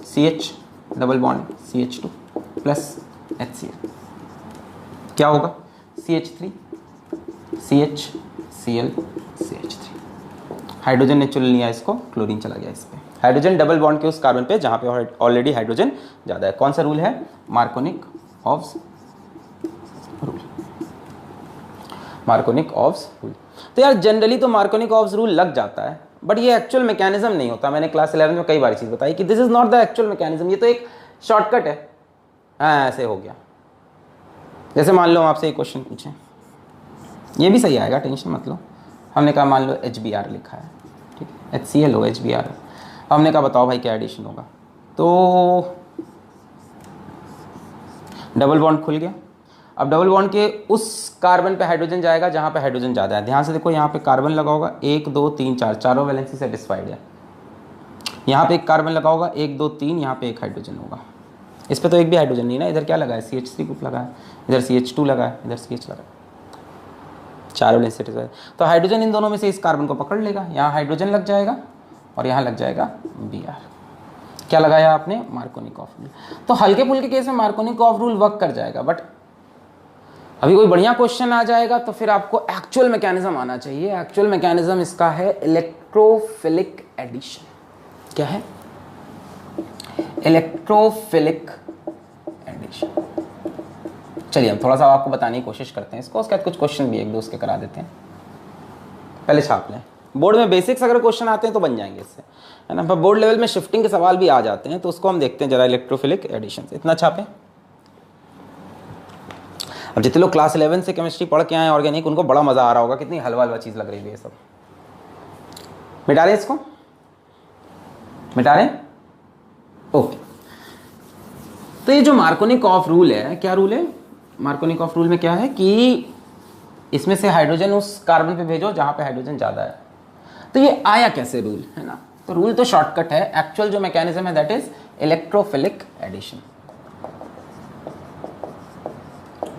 CH double bond CH2 plus HCl, क्या होगा, CH3 CH Cl CH3. Hydrogen ने चुन लिया इसको, क्लोरीन चला गया इस पे. हाइड्रोजन डबल बॉन्ड के उस कार्बन पे जहां पे ऑलरेडी हाइड्रोजन ज़्यादा है. कौन सा रूल है, मार्कोनिक ऑव्स रूल. मार्कोनिक ऑव्स रूल. तो यार जनरली तो मार्कोनिक ऑव्स रूल लग जाता है, बट ये एक्चुअल मैकेनिज्म नहीं होता. मैंने क्लास 11 में कई बार चीज़ बताई कि this is not the actual mechanism, ये तो एक शॉर्टकट है. हाँ ऐसे हो गया. जैसे मान लो आपसे एक क्वेश्चन पूछें, ये भी सही आएगा, टेंशन मत लो. हमने कहा मान लो HBr लिखा है, ठीक है, HCl हो HBr. हमने कहा बताओ भाई क्या एडिशन होगा, तो डबल बॉन्ड खुल गया. अब डबल बॉन्ड के उस कार्बन पे हाइड्रोजन जाएगा जहाँ पे हाइड्रोजन ज़्यादा है. ध्यान से देखो, यहाँ पे कार्बन लगा होगा 1 2 3 4, चारों वैलेंसी सेटिस्फाइड है. यहाँ पे एक कार्बन लगा होगा 1 2 3, यहाँ पे एक हाइड्रोजन होगा. इस पे तो एक भी हाइड्रोजन नहीं ना. इधर क्या लगा है, CH3 ग्रुप लगा है, इधर CH2 लगा है, इधर CH लगा है, चारों वैलेंसी सेटिस्फाइड. तो हाइड्रोजन इन दोनों में से इस कार्बन को पकड़ लेगा, यहाँ हाइड्रोजन लग जाएगा और यहाँ लग जाएगा Br. क्या लगाया आपने, मार्कोनिक ऑफ रूल. तो हल्के फुल्के केस में मार्कोनिक ऑफ रूल वर्क कर जाएगा, बट अभी कोई बढ़िया क्वेश्चन आ जाएगा तो फिर आपको एक्चुअल मैकेनिज्म आना चाहिए. एक्चुअल मैकेनिज्म इसका है इलेक्ट्रोफिलिक एडिशन. क्या है, इलेक्ट्रोफिलिक एडिशन. चलिए हम थोड़ा सा आपको बताने की कोशिश करते हैं इसको, उसके बाद कुछ क्वेश्चन भी एक दो उसके करा देते हैं. पहले छाप लें, बोर्ड में बेसिक्स अगर क्वेश्चन आते हैं तो बन जाएंगे इससे, है ना. बोर्ड लेवल में शिफ्टिंग के सवाल भी आ जाते हैं, तो उसको हम देखते हैं जरा. इलेक्ट्रोफिलिक एडिशन इतना छापें. अब जितने लोग क्लास 11 से केमिस्ट्री पढ़ के आए ऑर्गेनिक, उनको बड़ा मजा आ रहा होगा, कितनी हलवा हलवा चीज लग रही है ये सब। मिटा रहे इसको, मिटा रहे, ओके। तो ये जो मार्कोनिकॉफ रूल है, क्या रूल है मार्कोनिकॉफ रूल में, क्या है कि इसमें से हाइड्रोजन उस कार्बन पे भेजो जहां पे हाइड्रोजन ज्यादा है। तो ये आया कैसे रूल, है ना। तो रूल तो शॉर्टकट है, एक्चुअल जो मैकेनिज्म है that is electrophilic addition.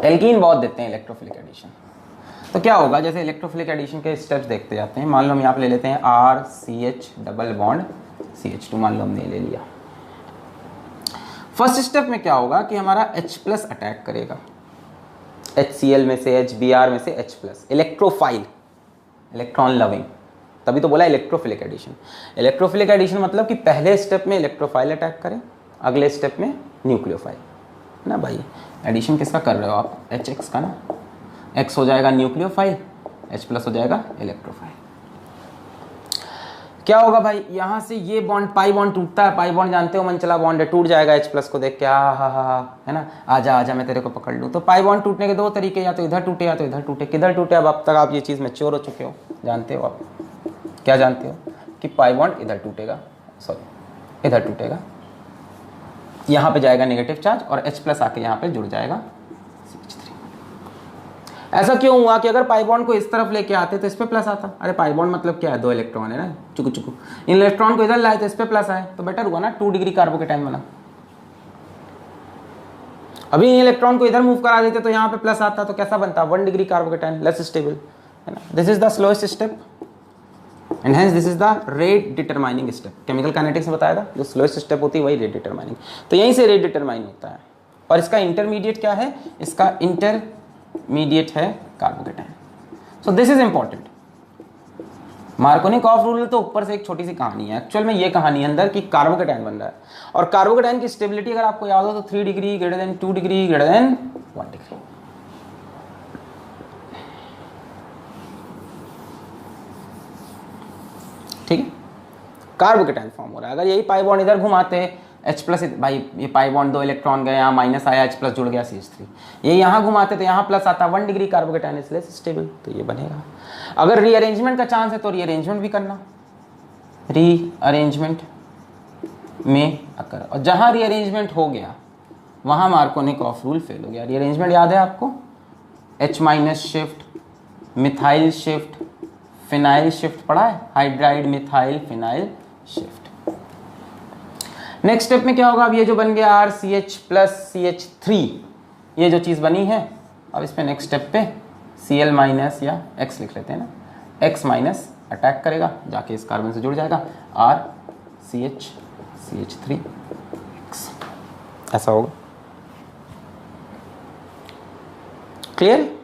Alkene बहुत देते हैं इलेक्ट्रोफिलिक एडिशन। तो क्या होगा, जैसे इलेक्ट्रोफिलिक एडिशन के स्टेप्स देखते जाते हैं। मान लो हम यहाँ पे ले लेते हैं RCH डबल बॉन्ड CH2, मान लो हमने ले लिया। फर्स्ट स्टेप में क्या होगा कि हमारा H+ अटैक करेगा HCl में से, HBr में से H+, इलेक्ट्रोफाइल, इलेक्ट्रॉन लविंग, तभी तो बोला इलेक्ट्रोफिलिक एडिशन। इलेक्ट्रोफिलिक एडिशन मतलब कि पहले स्टेप में इलेक्ट्रोफाइल अटैक करें, अगले स्टेप में न्यूक्लियोफाइल, है ना भाई। एडिशन किसका कर रहे हो आप, HX का ना। X हो जाएगा न्यूक्लियोफाइल, H+ हो जाएगा इलेक्ट्रोफाइल। क्या होगा भाई, यहां से ये बॉन्ड, पाई बॉन्ड टूटता है। पाई बॉन्ड जानते हो मनचला बॉन्ड है, टूट जाएगा H+ को देख के, है ना, आजा आजा मैं तेरे को पकड़ लूं। तो पाई बॉन्ड टूटने के दो तरीके, या तो इधर टूटे या तो इधर टूटे। किधर टूटे, अब तक आप ये चीज मैच्योर हो चुके हो, जानते हो आप क्या जानते हो कि पाई बॉन्ड इधर टूटेगा, सॉरी इधर टूटेगा, यहां पे जाएगा नेगेटिव चार्ज और H+ आके यहां पे जुड़ जाएगा CH3। ऐसा क्यों हुआ कि अगर पाई बॉन्ड को इस तरफ लेके आते तो इस पे प्लस आता। अरे पाई बॉन्ड मतलब क्या है, दो इलेक्ट्रॉन है ना, चुकू चुकू। इन इलेक्ट्रॉन को इधर लाए तो इस पे प्लस आए, तो बेटर हुआ ना, 2 डिग्री कार्बोकेटाइन बना। अभी इन इलेक्ट्रॉन को इधर मूव करा देते तो यहाँ पे प्लस आता, तो कैसा बनता, 1 डिग्री कार्बोकेटाइन, लेस स्टेबल, है ना। This is the slowest step and hence this is the rate determining step. Chemical kinetics में बताया था, जो स्लोएस्ट स्टेप होती है वही रेट डिटरमाइनिंग। तो यहीं से रेट डिटरमाइन होता है। और इसका इंटरमीडिएट क्या है, इसका इंटरमीडिएट है carbocation. So this is important. Markovnikov rule तो ऊपर से एक छोटी सी कहानी है, एक्चुअल में ये कहानी अंदर की कार्बोकेटाइन बन रहा है। और कार्बोकेटाइन की स्टेबिलिटी अगर आपको याद हो तो 3 degree greater than 2 degree greater than 1 degree. ठीक है, कार्बोकेटाइन फॉर्म हो रहा है। अगर यही पाई बॉन्ड इधर घुमाते H+, भाई ये पाई बॉन्ड 2 इलेक्ट्रॉन गए, यहाँ माइनस आया, H+ जुड़ गया CH3, ये यहाँ घुमाते तो यहाँ प्लस आता, 1 degree carbocation is less stable, तो ये बनेगा। अगर रीअरेंजमेंट का चांस है तो रीअरेंजमेंट भी करना, रीअरेंजमेंट में अकर, और जहाँ रीअरेंजमेंट हो गया वहाँ मार्कोनिकॉफ रूल फेल हो गया। रीअरेंजमेंट याद है आपको, H- shift, methyl shift, phenyl shift पढ़ा है, hydride methyl phenyl shift. Next step में क्या होगा, अब ये जो बन गया RCH+ CH3, ये जो चीज बनी है, अब इस पे नेक्स्ट स्टेप पे Cl- या X लिख लेते हैं ना, X- अटैक करेगा, जाके इस कार्बन से जुड़ जाएगा, RCH CH3X, ऐसा होगा। क्लियर।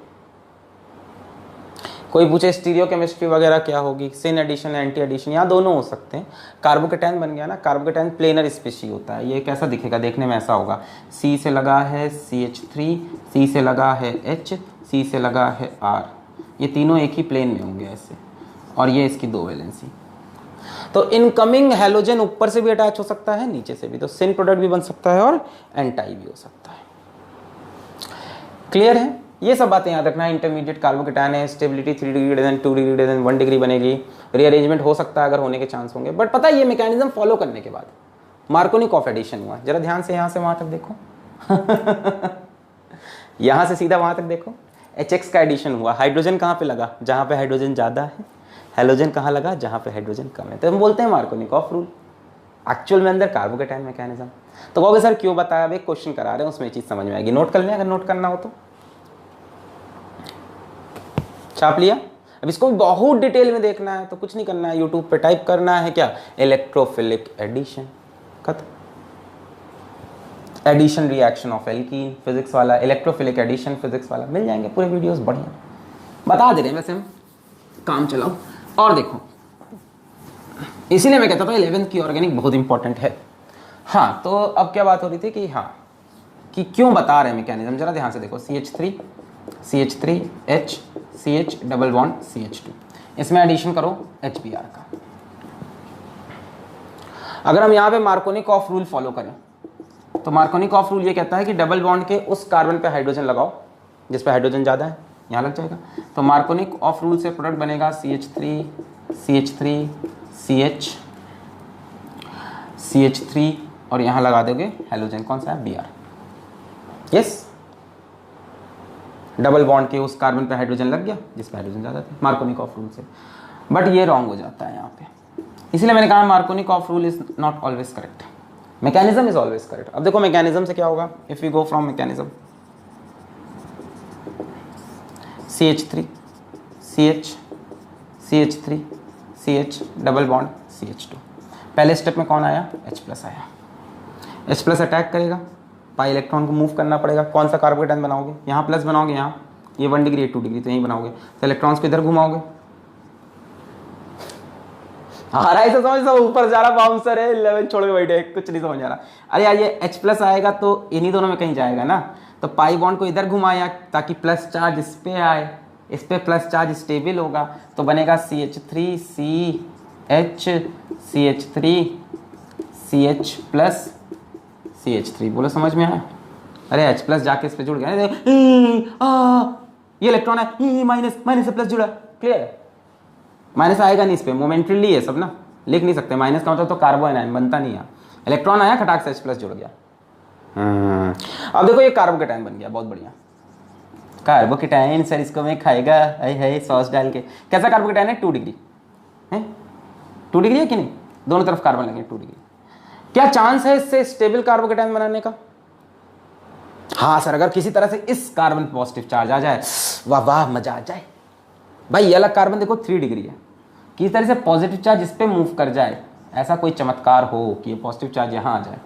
कोई पूछे स्टीरियो केमिस्ट्री वगैरह क्या होगी, सिन एडिशन एंटी एडिशन, यहाँ दोनों हो सकते हैं। कार्बोकेटाइन बन गया ना, कार्बोकेटाइन प्लेनर स्पीशी होता है। ये कैसा दिखेगा, देखने में ऐसा होगा, C से लगा है CH3, C से लगा है H, C से लगा है R, ये तीनों एक ही प्लेन में होंगे ऐसे, और ये इसकी 2 वैलेंसी। तो इनकमिंग हैलोजन ऊपर से भी अटैच हो सकता है, नीचे से भी, तो सिन प्रोडक्ट भी बन सकता है और एंटाई भी हो सकता है। क्लियर है, ये सब बातें याद रखना है। इंटरमीडिएट कार्बोकेटाइन है, stability 3 degree greater than 2 degree greater than 1 degree बनेगी, रीअरेंजमेंट हो सकता है अगर होने के चांस होंगे, बट पता है ये मैकेनिज्म फॉलो करने के बाद मार्कोनिकॉफ एडिशन हुआ। जरा ध्यान से यहाँ से वहां तक देखो यहाँ से सीधा वहां तक देखो, HX का एडिशन हुआ, हाइड्रोजन कहाँ पे लगा, जहाँ पे हाइड्रोजन ज्यादा है, हैलोजन कहाँ लगा, जहाँ पे हाइड्रोजन कम है, तो हम बोलते हैं मार्कोनिकॉफ रूल। एक्चुअल में अंदर कार्बोकेटाइन मैकेनिज्म। तो कहोगे सर क्यों बताया, अब एक क्वेश्चन करा रहे हैं उसमें चीज समझ में आएगी, नोट कर लें अगर नोट करना हो तो। छाप लिया। अब इसको भी बहुत डिटेल में देखना है तो कुछ नहीं करना है, यूट्यूब पे टाइप करना है क्या, इलेक्ट्रोफिलिक एडिशन, खत्म। Addition reaction of alkene physics वाला, इलेक्ट्रोफिलिक एडिशन फिजिक्स वाला, मिल जाएंगे पूरे वीडियोस, बढ़िया बता दे रहे हैं वैसे हम, काम चलाओ। और देखो, इसीलिए मैं कहता था 11th की ऑर्गेनिक बहुत इंपॉर्टेंट है। हाँ, तो अब क्या बात हो रही थी कि हाँ, कि क्यों बता रहे हैं मैकेनिज्म, जरा ध्यान से देखो। CH3 H CH double bond CH2, इसमें एडिशन करो HBr का। अगर हम यहाँ पे मार्कोनिकॉफ रूल फॉलो करें तो मार्कोनिकॉफ रूल ये कहता है कि डबल बॉन्ड के उस कार्बन पे हाइड्रोजन लगाओ जिस पे हाइड्रोजन ज़्यादा है, यहाँ लग जाएगा। तो मार्कोनिक ऑफ रूल से प्रोडक्ट बनेगा CH3 और यहाँ लगा दोगे हेलोजन, कौन सा है, Br। यस, डबल बॉन्ड के उस कार्बन पे हाइड्रोजन लग गया जिस पे हाइड्रोजन ज़्यादा थे, मार्कोनिक ऑफ रूल से। बट ये रॉन्ग हो जाता है यहाँ पे, इसलिए मैंने कहा मार्कोनिक of rule is not always correct, mechanism is always correct. अब देखो मैकेनिज्म से क्या होगा, if you go from mechanism, CH3 CH double bond CH2। पहले स्टेप में कौन आया, H+ आया। H+ अटैक करेगा, पाई इलेक्ट्रॉन को मूव करना पड़ेगा। कौन सा कार्बोकेटायन बनाओगे, यहाँ प्लस बनाओगे, यहाँ ये 1 डिग्री 2 डिग्री तो यहीं बनाओगे, तो इलेक्ट्रॉन्स को इधर घुमाओगे। आ रहा है तो समझ, सब ऊपर जा रहा, बाउंसर है 11 छोड़ के बैठे, कुछ नहीं समझ आ रहा। अरे यार ये H+ आएगा तो इन्हीं दोनों में कहीं जाएगा ना, तो पाई बॉन्ड को इधर घुमाया ताकि प्लस चार्ज इस पे आए, इस पे प्लस चार्ज स्टेबल होगा, तो बनेगा CH3 CH+ बोलो समझ में आया। अरे H+ जाके इस पे जुड़ गया, ये इलेक्ट्रॉन है, माइनस से प्लस जुड़ा, क्लियर है। माइनस आएगा नहीं इस पे, मोमेंटली है सब ना, लिख नहीं सकते। माइनस का मतलब तो कार्बोनाइन बनता नहीं है, इलेक्ट्रॉन आया खटाक से H+ जुड़ गया। अब देखो ये कार्बोकेटायन बन गया, बहुत बढ़िया कार्बोकेटायन। सर इसको मैं खाएगा है सॉस डाल के। कैसा कार्बोकेटायन है, 2 डिग्री है, 2 डिग्री है कि नहीं, दोनों तरफ कार्बन लगे 2 डिग्री। क्या चांस है इससे स्टेबल कार्बोकेटायन बनाने का, हाँ सर अगर किसी तरह से इस कार्बन पॉजिटिव चार्ज आ जाए, वाह वाह मजा आ जाए भाई। ये अलग कार्बन देखो 3 डिग्री है, किसी तरह से पॉजिटिव चार्ज इस पे मूव कर जाए, ऐसा कोई चमत्कार हो कि ये पॉजिटिव चार्ज यहाँ आ जाए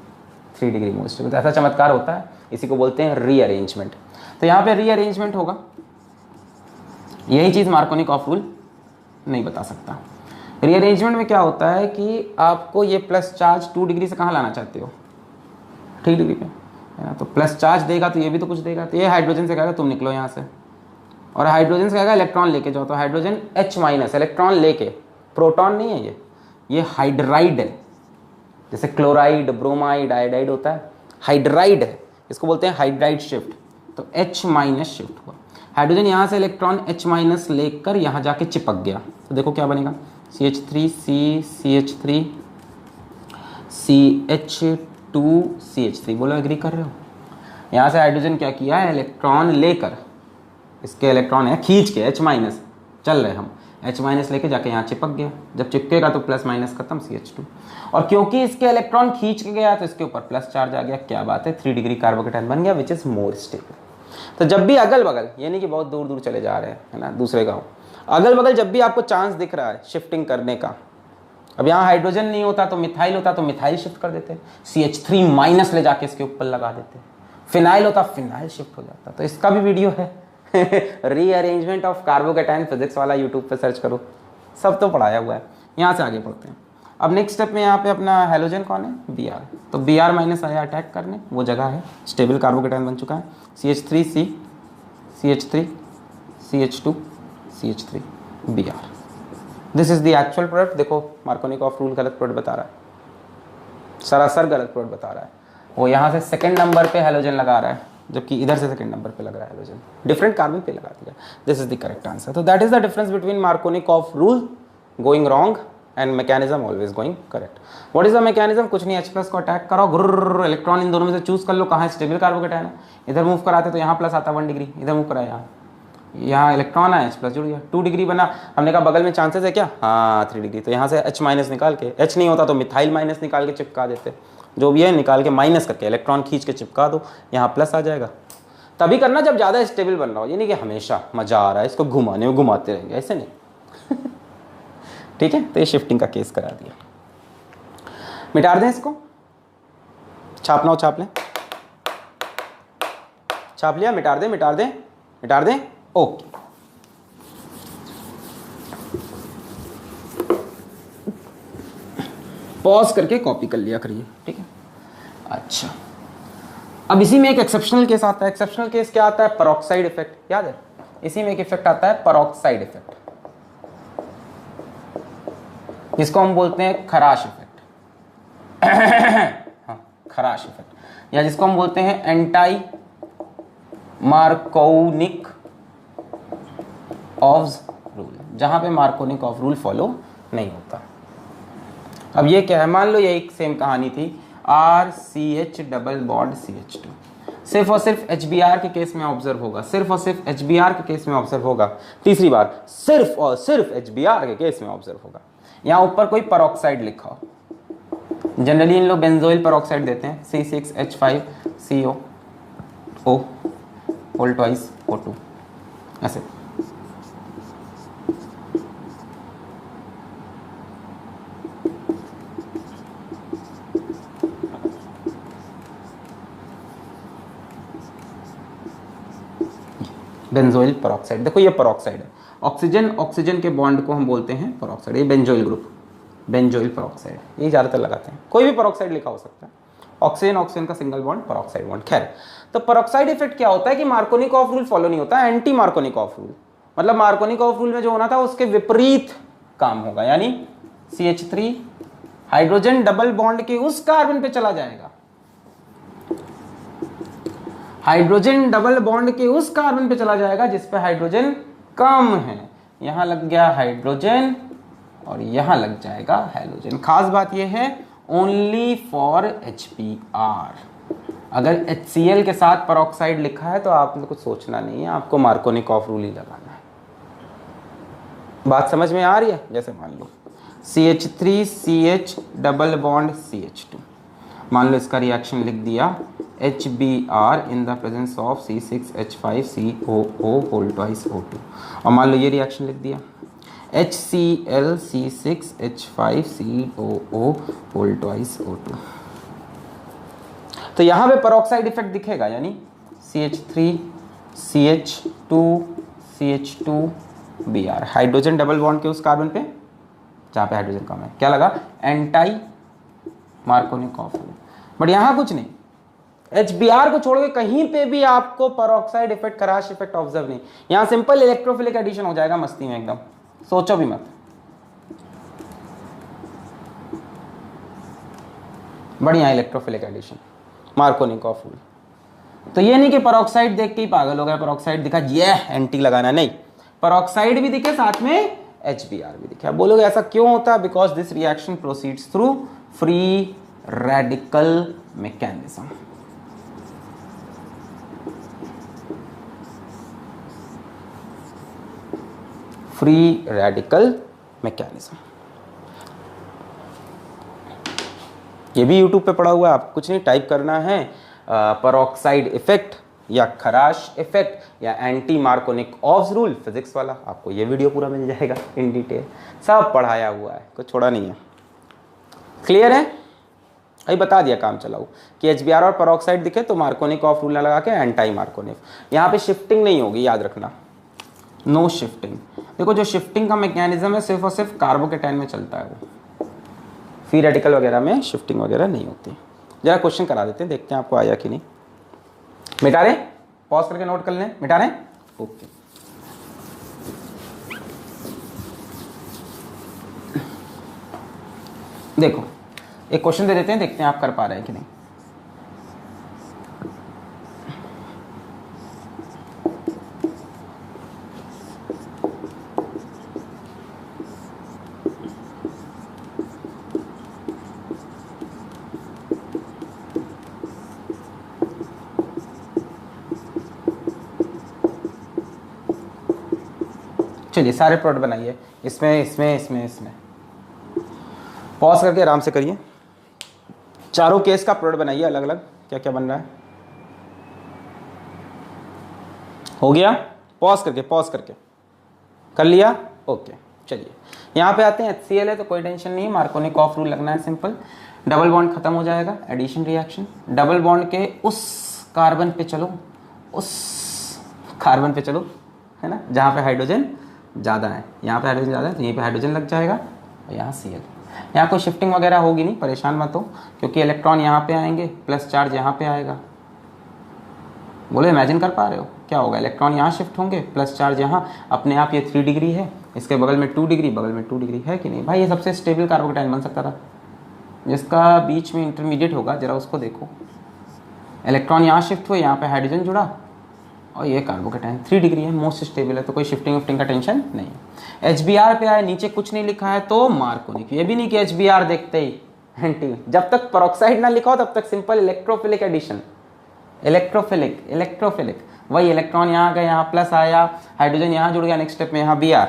3 डिग्री मूव, तो ऐसा चमत्कार होता है, इसी को बोलते हैं रीअरेंजमेंट। तो यहाँ पे रीअरेंजमेंट होगा, यही चीज़ मार्कोनिक ऑफ रूल नहीं बता सकता। रीअरेंजमेंट में क्या होता है कि आपको ये प्लस चार्ज 2 डिग्री से कहाँ लाना चाहते हो, 3 डिग्री पे है ना, तो प्लस चार्ज देगा तो ये भी तो कुछ देगा, तो ये हाइड्रोजन से कहेगा तुम निकलो यहाँ से, और हाइड्रोजन से कहेगा इलेक्ट्रॉन लेके जाओ, तो हाइड्रोजन H- इलेक्ट्रॉन लेके, प्रोटॉन नहीं है ये हाइड्राइड है, जैसे क्लोराइड ब्रोमाइड आयोडाइड होता है, हाइड्राइड है, इसको बोलते हैं हाइड्राइड शिफ्ट। तो H- शिफ्ट हुआ, हाइड्रोजन यहाँ से इलेक्ट्रॉन H- लेकर यहाँ जाके चिपक गया, तो देखो क्या बनेगा, CH3 CH3 CH2 CH3। बोलो एग्री कर रहे हो। यहाँ से हाइड्रोजन क्या किया है, इलेक्ट्रॉन लेकर, इसके इलेक्ट्रॉन है खींच के H- चल रहे हम, H- लेके जाके यहाँ चिपक गया, जब चिपकेगा तो प्लस माइनस खत्म CH2, और क्योंकि इसके इलेक्ट्रॉन खींच के गया तो इसके ऊपर प्लस चार्ज आ गया। क्या बात है, 3 डिग्री कार्बोकेटायन बन गया विच इज मोर स्टेबल। तो जब भी अगल बगल, यानी कि बहुत दूर दूर चले जा रहे हैं है ना, दूसरे गाँव, अगल बगल जब भी आपको चांस दिख रहा है शिफ्टिंग करने का, अब यहाँ हाइड्रोजन नहीं होता तो मिथाइल होता, तो मिथाइल शिफ्ट कर देते, CH3- ले जाके इसके ऊपर लगा देते, फिनाइल होता फिनाइल शिफ्ट हो जाता। तो इसका भी वीडियो है रीअरेंजमेंट ऑफ कार्बोकेटायन, फिजिक्स वाला यूट्यूब पे सर्च करो, सब तो पढ़ाया हुआ है। यहाँ से आगे बढ़ते हैं। अब नेक्स्ट स्टेप में यहाँ पे अपना हेलोजन कौन है, Br, तो Br- आया अटैक करने, वो जगह है, स्टेबल कार्बोकेटायन बन चुका है, CH3 CH3 CH2 CH3 Br। This is the actual product. देखो मार्कोनिक ऑफ रूल गलत प्रोडक्ट बता रहा है, सरासर गलत प्रोडक्ट बता रहा है। वो यहाँ से सेकंड नंबर पे हेलोजन लगा रहा है, जबकि इधर से सेकंड नंबर पे लग रहा है हेलोजन, डिफरेंट कार्बन पे लगा दिया। This is the correct answer. तो that is the difference between Markovnikov rule going wrong and mechanism always going correct. What is the mechanism, कुछ नहीं, H+ को अटैक करो, गुर्र, इलेक्ट्रॉन इन दोनों में से चूज कर लो कहाँ स्टेबल कार्बोकेटायन है, इधर मूव कराते तो यहाँ प्लस आता 1 डिग्री, इधर मूव करा यहाँ इलेक्ट्रॉन आया H+ जुड़ गया, 2 डिग्री बना। हमने कहा बगल में चांसेस है क्या, हाँ 3 डिग्री, तो यहाँ से H- निकाल के, H नहीं होता तो मिथाइल माइनस निकाल के चिपका देते, जो भी है निकाल के माइनस करके इलेक्ट्रॉन खींच के चिपका दो, यहाँ प्लस आ जाएगा। तभी करना जब ज़्यादा स्टेबल बन रहा हो, यानी कि हमेशा मज़ा आ रहा है इसको घुमाने में, घुमाते रहेंगे, ऐसे नहीं ठीक है। तो ये शिफ्टिंग का केस करा दिया, मिटा दें इसको, छापना हो छाप लें, छाप लिया, मिटा दें मिटा दें मिटा दें, ओके। पॉज करके कॉपी कर लिया करिए, ठीक है। अच्छा, अब इसी में एक एक्सेप्शनल केस आता है। एक्सेप्शनल केस क्या आता है, पेरोक्साइड इफेक्ट, याद है, इसी में एक इफेक्ट आता है पेरोक्साइड इफेक्ट, जिसको हम बोलते हैं खराश इफेक्ट हाँ, खराश इफेक्ट, या जिसको हम बोलते हैं एंटाई मार्कोनिक ऑफ रूल, जहां पे मार्कोनिक ऑफ रूल फॉलो नहीं होता। अब ये क्या है, मान लो ये एक सेम कहानी थी, RCH डबल बॉन्ड CH2, सिर्फ और सिर्फ HBr के केस में ऑब्जर्व होगा, सिर्फ और सिर्फ HBr के केस में ऑब्जर्व होगा। तीसरी बार सिर्फ और सिर्फ HBr के केस में ऑब्जर्व होगा। यहां ऊपर कोई पेरोक्साइड लिखा हो, जनरली इन लोग बेंजोइल पेरोक्साइड देते हैं, C6H5CO O whole twice O2 ऐसे। बेंजोइल पेरोक्साइड, देखो ये पेरोक्साइड है, ऑक्सीजन ऑक्सीजन के बॉन्ड को हम बोलते हैं पेरोक्साइड, ये बेंजोइल ग्रुप, बेंजोइल पेरोक्साइड, ये ज़्यादातर लगाते हैं, कोई भी पेरोक्साइड लिखा हो सकता है, ऑक्सीजन ऑक्सीजन का सिंगल बॉन्ड पेरोक्साइड बॉन्ड। खैर, तो पेरोक्साइड इफेक्ट क्या होता है कि मार्कोनिक ऑफ रूल फॉलो नहीं होता, एंटी मार्कोनिक ऑफ रूल, मतलब मार्कोनिक ऑफ रूल में जो होना था उसके विपरीत काम होगा, यानी CH3 हाइड्रोजन डबल बॉन्ड के उस कार्बन पे चला जाएगा, हाइड्रोजन डबल बॉन्ड के उस कार्बन पे चला जाएगा जिस पे हाइड्रोजन कम है। यहां लग गया हाइड्रोजन और यहां लग जाएगा हैलोजन। खास बात यह है ओनली फॉर HBr। अगर HCl के साथ पेरोक्साइड लिखा है तो आपने कुछ सोचना नहीं है, आपको मार्कोनिक ऑफ रूल ही लगाना है। बात समझ में आ रही है? जैसे मान लो CH3CH डबल बॉन्ड CH2, मान लो इसका रिएक्शन लिख दिया HBr in the presence of C6H5COO whole twice O2, और मान लो ये रिएक्शन लिख दिया HCl C6H5COO whole twice O2। तो यहां पे पेरोक्साइड इफेक्ट दिखेगा, यानी CH3 CH2 CH2Br, hydrogen double bond के उस कार्बन पे जहां पे हाइड्रोजन कम है, क्या लगा, एंटाई मार्कोनिक ऑफ रूल। बट यहां कुछ नहीं, HBr को छोड़ के कहीं पे भी आपको पेरोक्साइड इफेक्ट, खराश इफेक्ट ऑब्जर्व नहीं। यहां सिंपल इलेक्ट्रोफिलिक एडिशन हो जाएगा मस्ती में एकदम, सोचो भी मत। बढ़िया electrophilic addition, Markovnikov rule. तो ये नहीं कि पेरोक्साइड देख के ही पागल हो गया, पेरोक्साइड दिखा ये एंटी लगाना, नहीं, पेरोक्साइड भी दिखे साथ में HBr भी दिखे। अब बोलोगे ऐसा क्यों होता है? Because this reaction proceeds through free radical mechanism. Free radical mechanism, ये भी YouTube पे पड़ा हुआ है, आप कुछ नहीं टाइप करना है पेरोक्साइड इफेक्ट या खराश इफेक्ट या anti Markovnikov of rule, physics वाला, आपको ये वीडियो पूरा मिल जाएगा इन डिटेल, सब पढ़ाया हुआ है, कुछ छोड़ा नहीं है। क्लियर है? अभी बता दिया काम चलाऊ कि HBr और पेरोक्साइड दिखे तो मार्कोनिक ऑफ रूल लगा के एंटी मार्कोनिक, यहाँ पे शिफ्टिंग नहीं होगी, याद रखना, नो शिफ्टिंग। देखो जो शिफ्टिंग का मैकेनिज्म है सिर्फ और सिर्फ कार्बोकेटाइन में चलता है, वो फ्री रेडिकल वगैरह में शिफ्टिंग वगैरह नहीं होती। जरा क्वेश्चन करा देते हैं, देखते हैं आपको आया कि नहीं। मिटा रहे, पॉज करके नोट कर लें, मिटा रहे, ओके। देखो एक क्वेश्चन दे देते हैं, देखते हैं आप कर पा रहे हैं कि नहीं। चलिए सारे प्रोडक्ट बनाइए, इसमें इसमें इसमें इसमें, पॉज करके आराम से करिए, चारों केस का प्रोडक्ट बनाइए अलग अलग, क्या क्या बन रहा है। हो गया? पॉज करके कर लिया, ओके। चलिए यहाँ पे आते हैं, HCl है तो कोई टेंशन नहीं, मार्कोनिक ऑफ रूल लगना है, सिंपल। डबल बॉन्ड खत्म हो जाएगा, एडिशन रिएक्शन, डबल बॉन्ड के उस कार्बन पे चलो, उस कार्बन पे चलो, है ना, जहाँ पे हाइड्रोजन ज़्यादा है, यहाँ पे हाइड्रोजन ज़्यादा है तो यहीं पे हाइड्रोजन लग जाएगा और यहाँ Cl। यहाँ कोई शिफ्टिंग वगैरह होगी नहीं, परेशान मत हो, क्योंकि इलेक्ट्रॉन यहाँ पे आएंगे, प्लस चार्ज यहाँ पे आएगा। बोलो इमेजिन कर पा रहे हो क्या होगा, इलेक्ट्रॉन यहाँ शिफ्ट होंगे, प्लस चार्ज यहाँ, अपने आप ये 3 डिग्री है, इसके बगल में 2 डिग्री, बगल में 2 डिग्री, है कि नहीं भाई। ये सबसे स्टेबल कार्बोकेटाइन बन सकता था, जिसका बीच में इंटरमीडिएट होगा, जरा उसको देखो, इलेक्ट्रॉन यहाँ शिफ्ट हुए, यहाँ पे हाइड्रोजन जुड़ा, और ये कार्बोकेटाइन 3 डिग्री है, मोस्ट स्टेबल है, तो कोई शिफ्टिंग विफ्टिंग का टेंशन नहीं है। HBr पे आए, नीचे कुछ नहीं लिखा है तो मार्कोनिक, ये भी नहीं कि HBr देखते ही एंटी, जब तक पेरोक्साइड ना लिखा हो तब तक सिंपल इलेक्ट्रोफिलिक एडिशन, इलेक्ट्रोफिलिक वही इलेक्ट्रॉन यहाँ गए, यहाँ प्लस आया, हाइड्रोजन यहाँ जुड़ गया, नेक्स्ट स्टेप में यहाँ Br,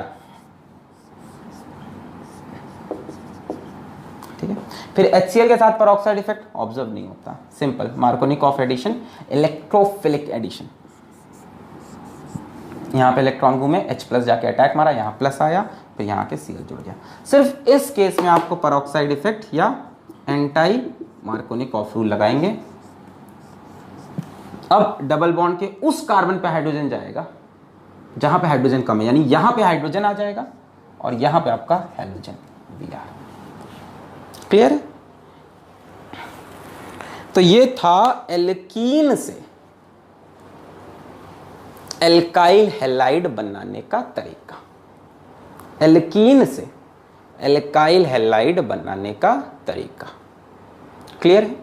ठीक है। फिर HCl के साथ पेरोक्साइड इफेक्ट ऑब्जर्व नहीं होता, simple Markovnikov addition, electrophilic addition. यहाँ पे इलेक्ट्रॉन घूमे, H प्लस जाके अटैक मारा, यहाँ प्लस आया, फिर यहाँ के Cl जुड़ गया। सिर्फ इस केस में आपको पेरोक्साइड इफेक्ट या एंटाई मार्कोनिक ऑफ रूल लगाएंगे। अब डबल बॉन्ड के उस कार्बन पे हाइड्रोजन जाएगा जहां पे हाइड्रोजन कम है, यानी यहां पे हाइड्रोजन आ जाएगा और यहां पे आपका हाइड्रोजन Br। क्लियर है? तो ये था एल्कीन से एल्काइल हैलाइड बनाने का तरीका, एल्कीन से एल्काइल हैलाइड बनाने का तरीका। क्लियर है?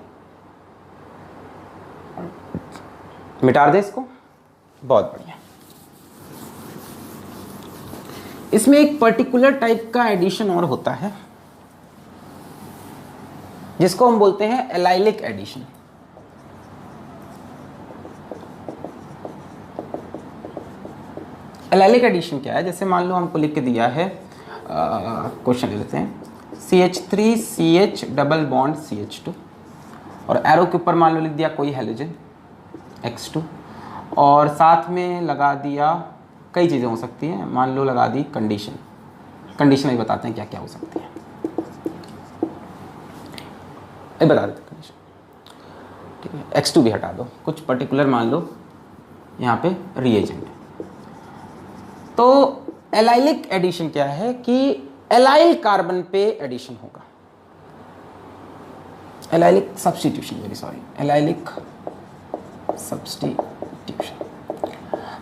मिटा दे इसको, बहुत बढ़िया। इसमें एक पर्टिकुलर टाइप का एडिशन और होता है जिसको हम बोलते हैं एलाइलिक एडिशन। एलाइलिक एडिशन क्या है? जैसे मान लो हमको लिख के दिया है, क्वेश्चन ले लेते हैं, CH3CH डबल बॉन्ड CH2 और एरो के ऊपर मान लो लिख दिया कोई हैलोजन X2 और साथ में लगा दिया, कई चीज़ें हो सकती हैं, मान लो लगा दी कंडीशन, कंडीशन भी बताते हैं क्या क्या हो सकती है, बता देते कंडीशन, ठीक है। X2 भी हटा दो, कुछ पर्टिकुलर मान लो यहाँ पे रिएजेंट। तो एलाइलिक एडिशन क्या है कि एलाइल कार्बन पे एडिशन होगा, allylic substitution, very sorry, allylic substitution.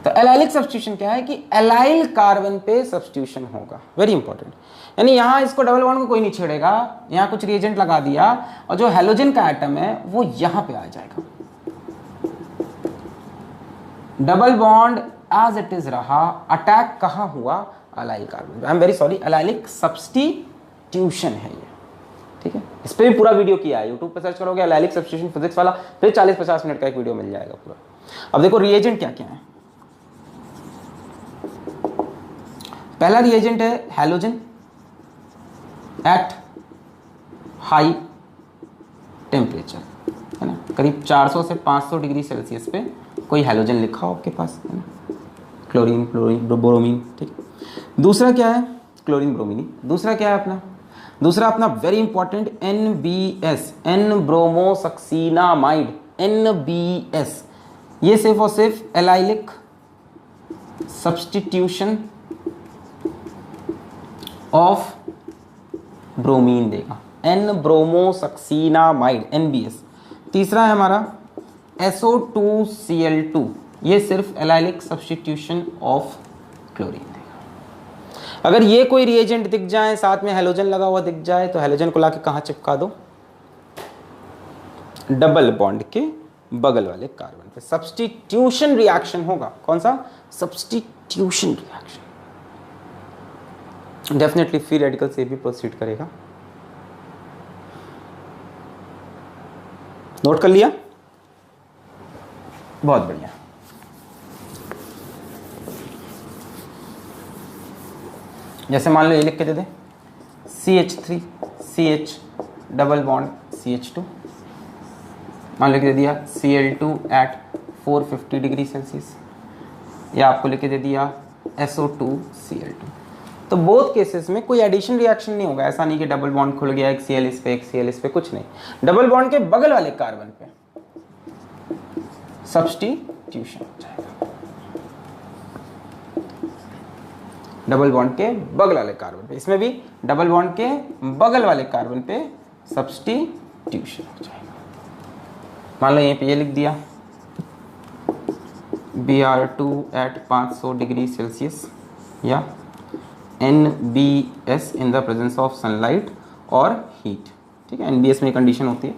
तो एलाइलिक सब्स्टिट्यूशन क्या है कि एलाइल कार्बन पे सब्स्टिट्यूशन होगा, वेरी इंपॉर्टेंट। यानी यहां इसको डबल बॉन्ड को कोई नहीं छेड़ेगा, यहां कुछ रिएजेंट लगा दिया और जो हैलोजन का एटम है वो यहां पे आ जाएगा, double bond as it is रहा, अटैक कहां हुआ? Allyl carbon. I am very sorry, allylic substitution है ये, ठीक है। इस पे भी पूरा वीडियो किया है, यूट्यूब पे सर्च करोगे एलाइलिक सब्स्टिट्यूशन फिजिक्स वाला, फिर 40-50 मिनट का एक वीडियो मिल जाएगा पूरा। अब देखो रिएजेंट क्या क्या है। पहला रिएजेंट है हैलोजन एट हाई टेम्परेचर, है ना, करीब 400 से 500 डिग्री सेल्सियस पे कोई हैलोजन लिखा हो आपके पास, है ना, क्लोरीन, ब्रोमीन, ठीक। दूसरा क्या है? Chlorine bromine. दूसरा क्या है अपना? दूसरा अपना very important NBS, N bromosuccinimide, NBS। ये सिर्फ और सिर्फ एलाइलिक सब्स्टिट्यूशन ऑफ ब्रोमीन देगा, एन ब्रोमोसक्सीनामाइड, NBS। तीसरा है हमारा SO2Cl2, ये सिर्फ एलाइलिक सब्स्टिट्यूशन ऑफ क्लोरीन देगा। अगर ये कोई रिएजेंट दिख जाए, साथ में हैलोजन लगा हुआ दिख जाए, तो हैलोजन को लाके कहां चिपका दो? डबल बॉन्ड के बगल वाले कार्बन पे। सब्स्टिट्यूशन रिएक्शन होगा, कौन सा? Substitution reaction. Definitely free radical से भी प्रोसीड करेगा। नोट कर लिया? बहुत बढ़िया। जैसे मान लो ये लिख के दे दे, CH3CH डबल बॉन्ड CH2, मान लो लिख दे दिया Cl2 एट 450 डिग्री सेल्सियस, या आपको लिख के दे दिया SO2Cl2। तो बोथ केसेस में कोई एडिशन रिएक्शन नहीं होगा, ऐसा नहीं कि डबल बॉन्ड खुल गया, एक Cl इस पे एक Cl इस पे, कुछ नहीं। डबल बॉन्ड के बगल वाले कार्बन पे सब्स्टिट्यूशन हो जाएगा, डबल बॉन्ड के बगल वाले कार्बन पे, इसमें भी डबल बॉन्ड के बगल वाले कार्बन पे सब्स्टिट्यूशन हो जाएगा। मान लो यहीं पे ये लिख दिया Br2 एट 500 डिग्री सेल्सियस, या NBS in the presence of sunlight और हीट, ठीक है। NBS में कंडीशन होती है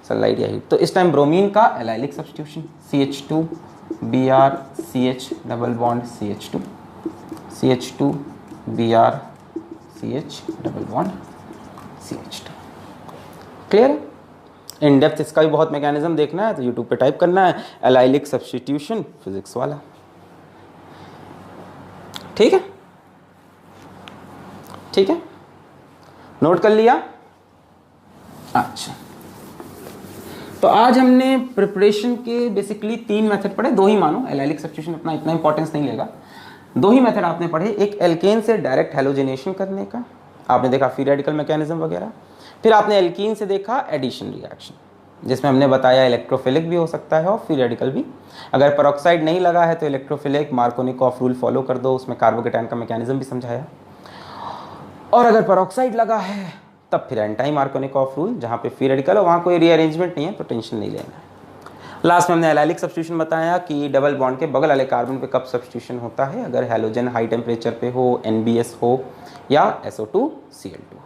सनलाइट या हीट। तो इस टाइम ब्रोमीन का allylic substitution CH2 BrCH double bond CH2, CH2 BrCH double bond CH2। Clear है? इन डेप्थ इसका भी बहुत मैकेनिज्म देखना है तो यूट्यूब पे टाइप करना है एलाइलिक सब्स्टिट्यूशन फिजिक्स वाला। ठीक है, ठीक है, नोट कर लिया। अच्छा, तो आज हमने प्रिपरेशन के बेसिकली 3 मेथड पढ़े, 2 ही मानो, एलाइलिक सब्स्टिट्यूशन अपना इतना इंपॉर्टेंस नहीं लेगा। 2 ही मेथड आपने पढ़े, एक एल्केन से डायरेक्ट हैलोजिनेशन करने का, आपने देखा फ्री रेडिकल मैकेनिज्म वगैरह, फिर आपने एल्कीन से देखा एडिशन रिएक्शन, जिसमें हमने बताया इलेक्ट्रोफिलिक भी हो सकता है और फ्री रेडिकल भी। अगर पेरोक्साइड नहीं लगा है तो इलेक्ट्रोफिलिक, मार्कोनिकॉफ रूल फॉलो कर दो, उसमें कार्बोकेटायन का मैकेनिज्म भी समझाया। और अगर पेरोक्साइड लगा है तब फिर एंटी मार्कोनिकॉफ रूल, जहाँ पे फ्री रेडिकल है वहाँ कोई रीअरेंजमेंट नहीं है तो टेंशन नहीं लेना है। लास्ट में हमने एलाइलिक सब्स्टिट्यूशन बताया कि डबल बॉन्ड के बगल वाले कार्बन पे कब सब्स्टिट्यूशन होता है, अगर हैलोजन हाई टेम्परेचर पे हो, NBS हो या SO2Cl2।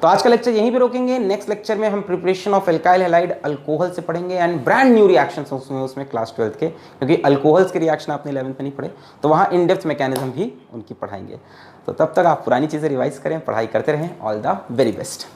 तो आज का लेक्चर यहीं पे रोकेंगे। नेक्स्ट लेक्चर में हम preparation of alkyl halide alcohol से पढ़ेंगे एंड ब्रांड न्यू रिएक्शंस उसमें क्लास 12th के, क्योंकि अल्कोहल्स के रिएक्शन आपने 11th में नहीं पढ़े तो वहाँ इन डेप्थ मैकेनिज्म भी उनकी पढ़ाएंगे। तो तब तक आप पुरानी चीज़ें रिवाइज करें, पढ़ाई करते रहें। All the very best.